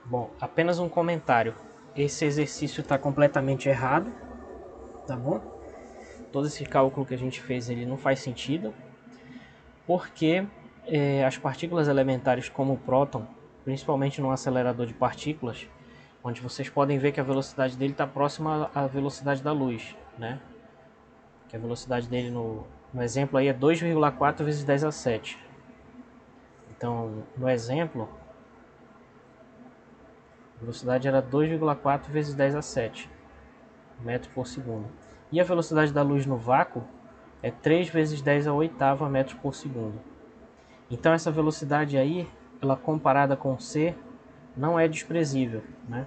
Bom, apenas um comentário. Esse exercício está completamente errado, tá bom? Todo esse cálculo que a gente fez ele não faz sentido, porque as partículas elementares como o próton, principalmente no acelerador de partículas, onde vocês podem ver que a velocidade dele está próxima à velocidade da luz, né? Que a velocidade dele no exemplo aí é 2,4 vezes 10 a 7. Então, no exemplo, a velocidade era 2,4 vezes 10 a 7 metros por segundo. E a velocidade da luz no vácuo é 3 vezes 10 a oitava metros por segundo. Então essa velocidade aí, ela comparada com C, não é desprezível, né?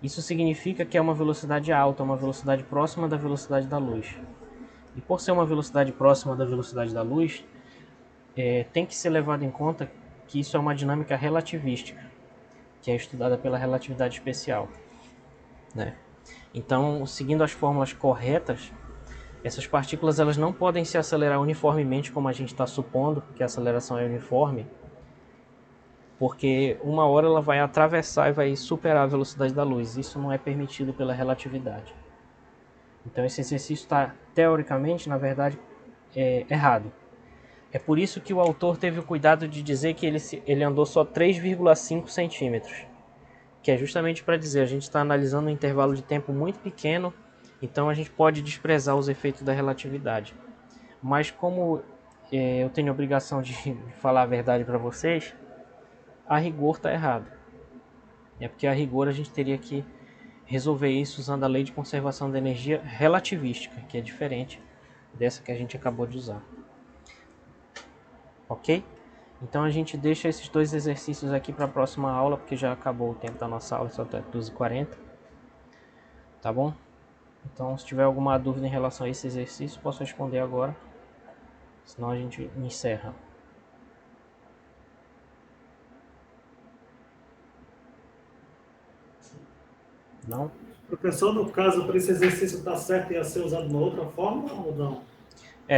Isso significa que é uma velocidade alta, uma velocidade próxima da velocidade da luz. E por ser uma velocidade próxima da velocidade da luz, tem que ser levado em conta que isso é uma dinâmica relativística, que é estudada pela relatividade especial, né? Então, seguindo as fórmulas corretas, essas partículas elas não podem se acelerar uniformemente como a gente está supondo, que a aceleração é uniforme, porque uma hora ela vai atravessar e vai superar a velocidade da luz. Isso não é permitido pela relatividade. Então esse exercício está, teoricamente, na verdade, errado. É por isso que o autor teve o cuidado de dizer que ele andou só 3,5 centímetros. Que é justamente para dizer, a gente está analisando um intervalo de tempo muito pequeno, então a gente pode desprezar os efeitos da relatividade. Mas como eu tenho a obrigação de falar a verdade para vocês, a rigor está errado. É porque a rigor a gente teria que resolver isso usando a lei de conservação da energia relativística, que é diferente dessa que a gente acabou de usar. Ok? Então a gente deixa esses dois exercícios aqui para a próxima aula, porque já acabou o tempo da nossa aula, só até 12h40. Tá bom? Então se tiver alguma dúvida em relação a esse exercício, posso responder agora. Senão a gente encerra. Não? Professor, no caso, para esse exercício estar certo, ia ser usado uma outra fórmula ou não?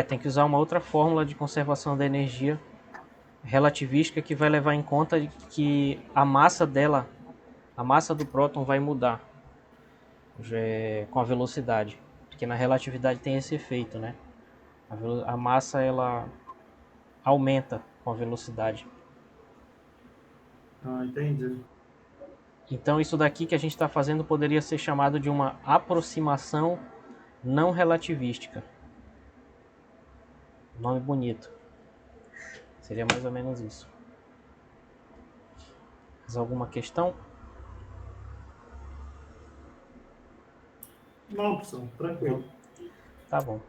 Tem que usar uma outra fórmula de conservação da energia relativística que vai levar em conta que a massa dela, a massa do próton vai mudar com a velocidade. Porque na relatividade tem esse efeito, né? A massa ela aumenta com a velocidade. Ah, entendi. Então isso daqui que a gente está fazendo poderia ser chamado de uma aproximação não relativística. Nome bonito. Seria mais ou menos isso. Mais alguma questão? Não, professor, tranquilo. Tá bom.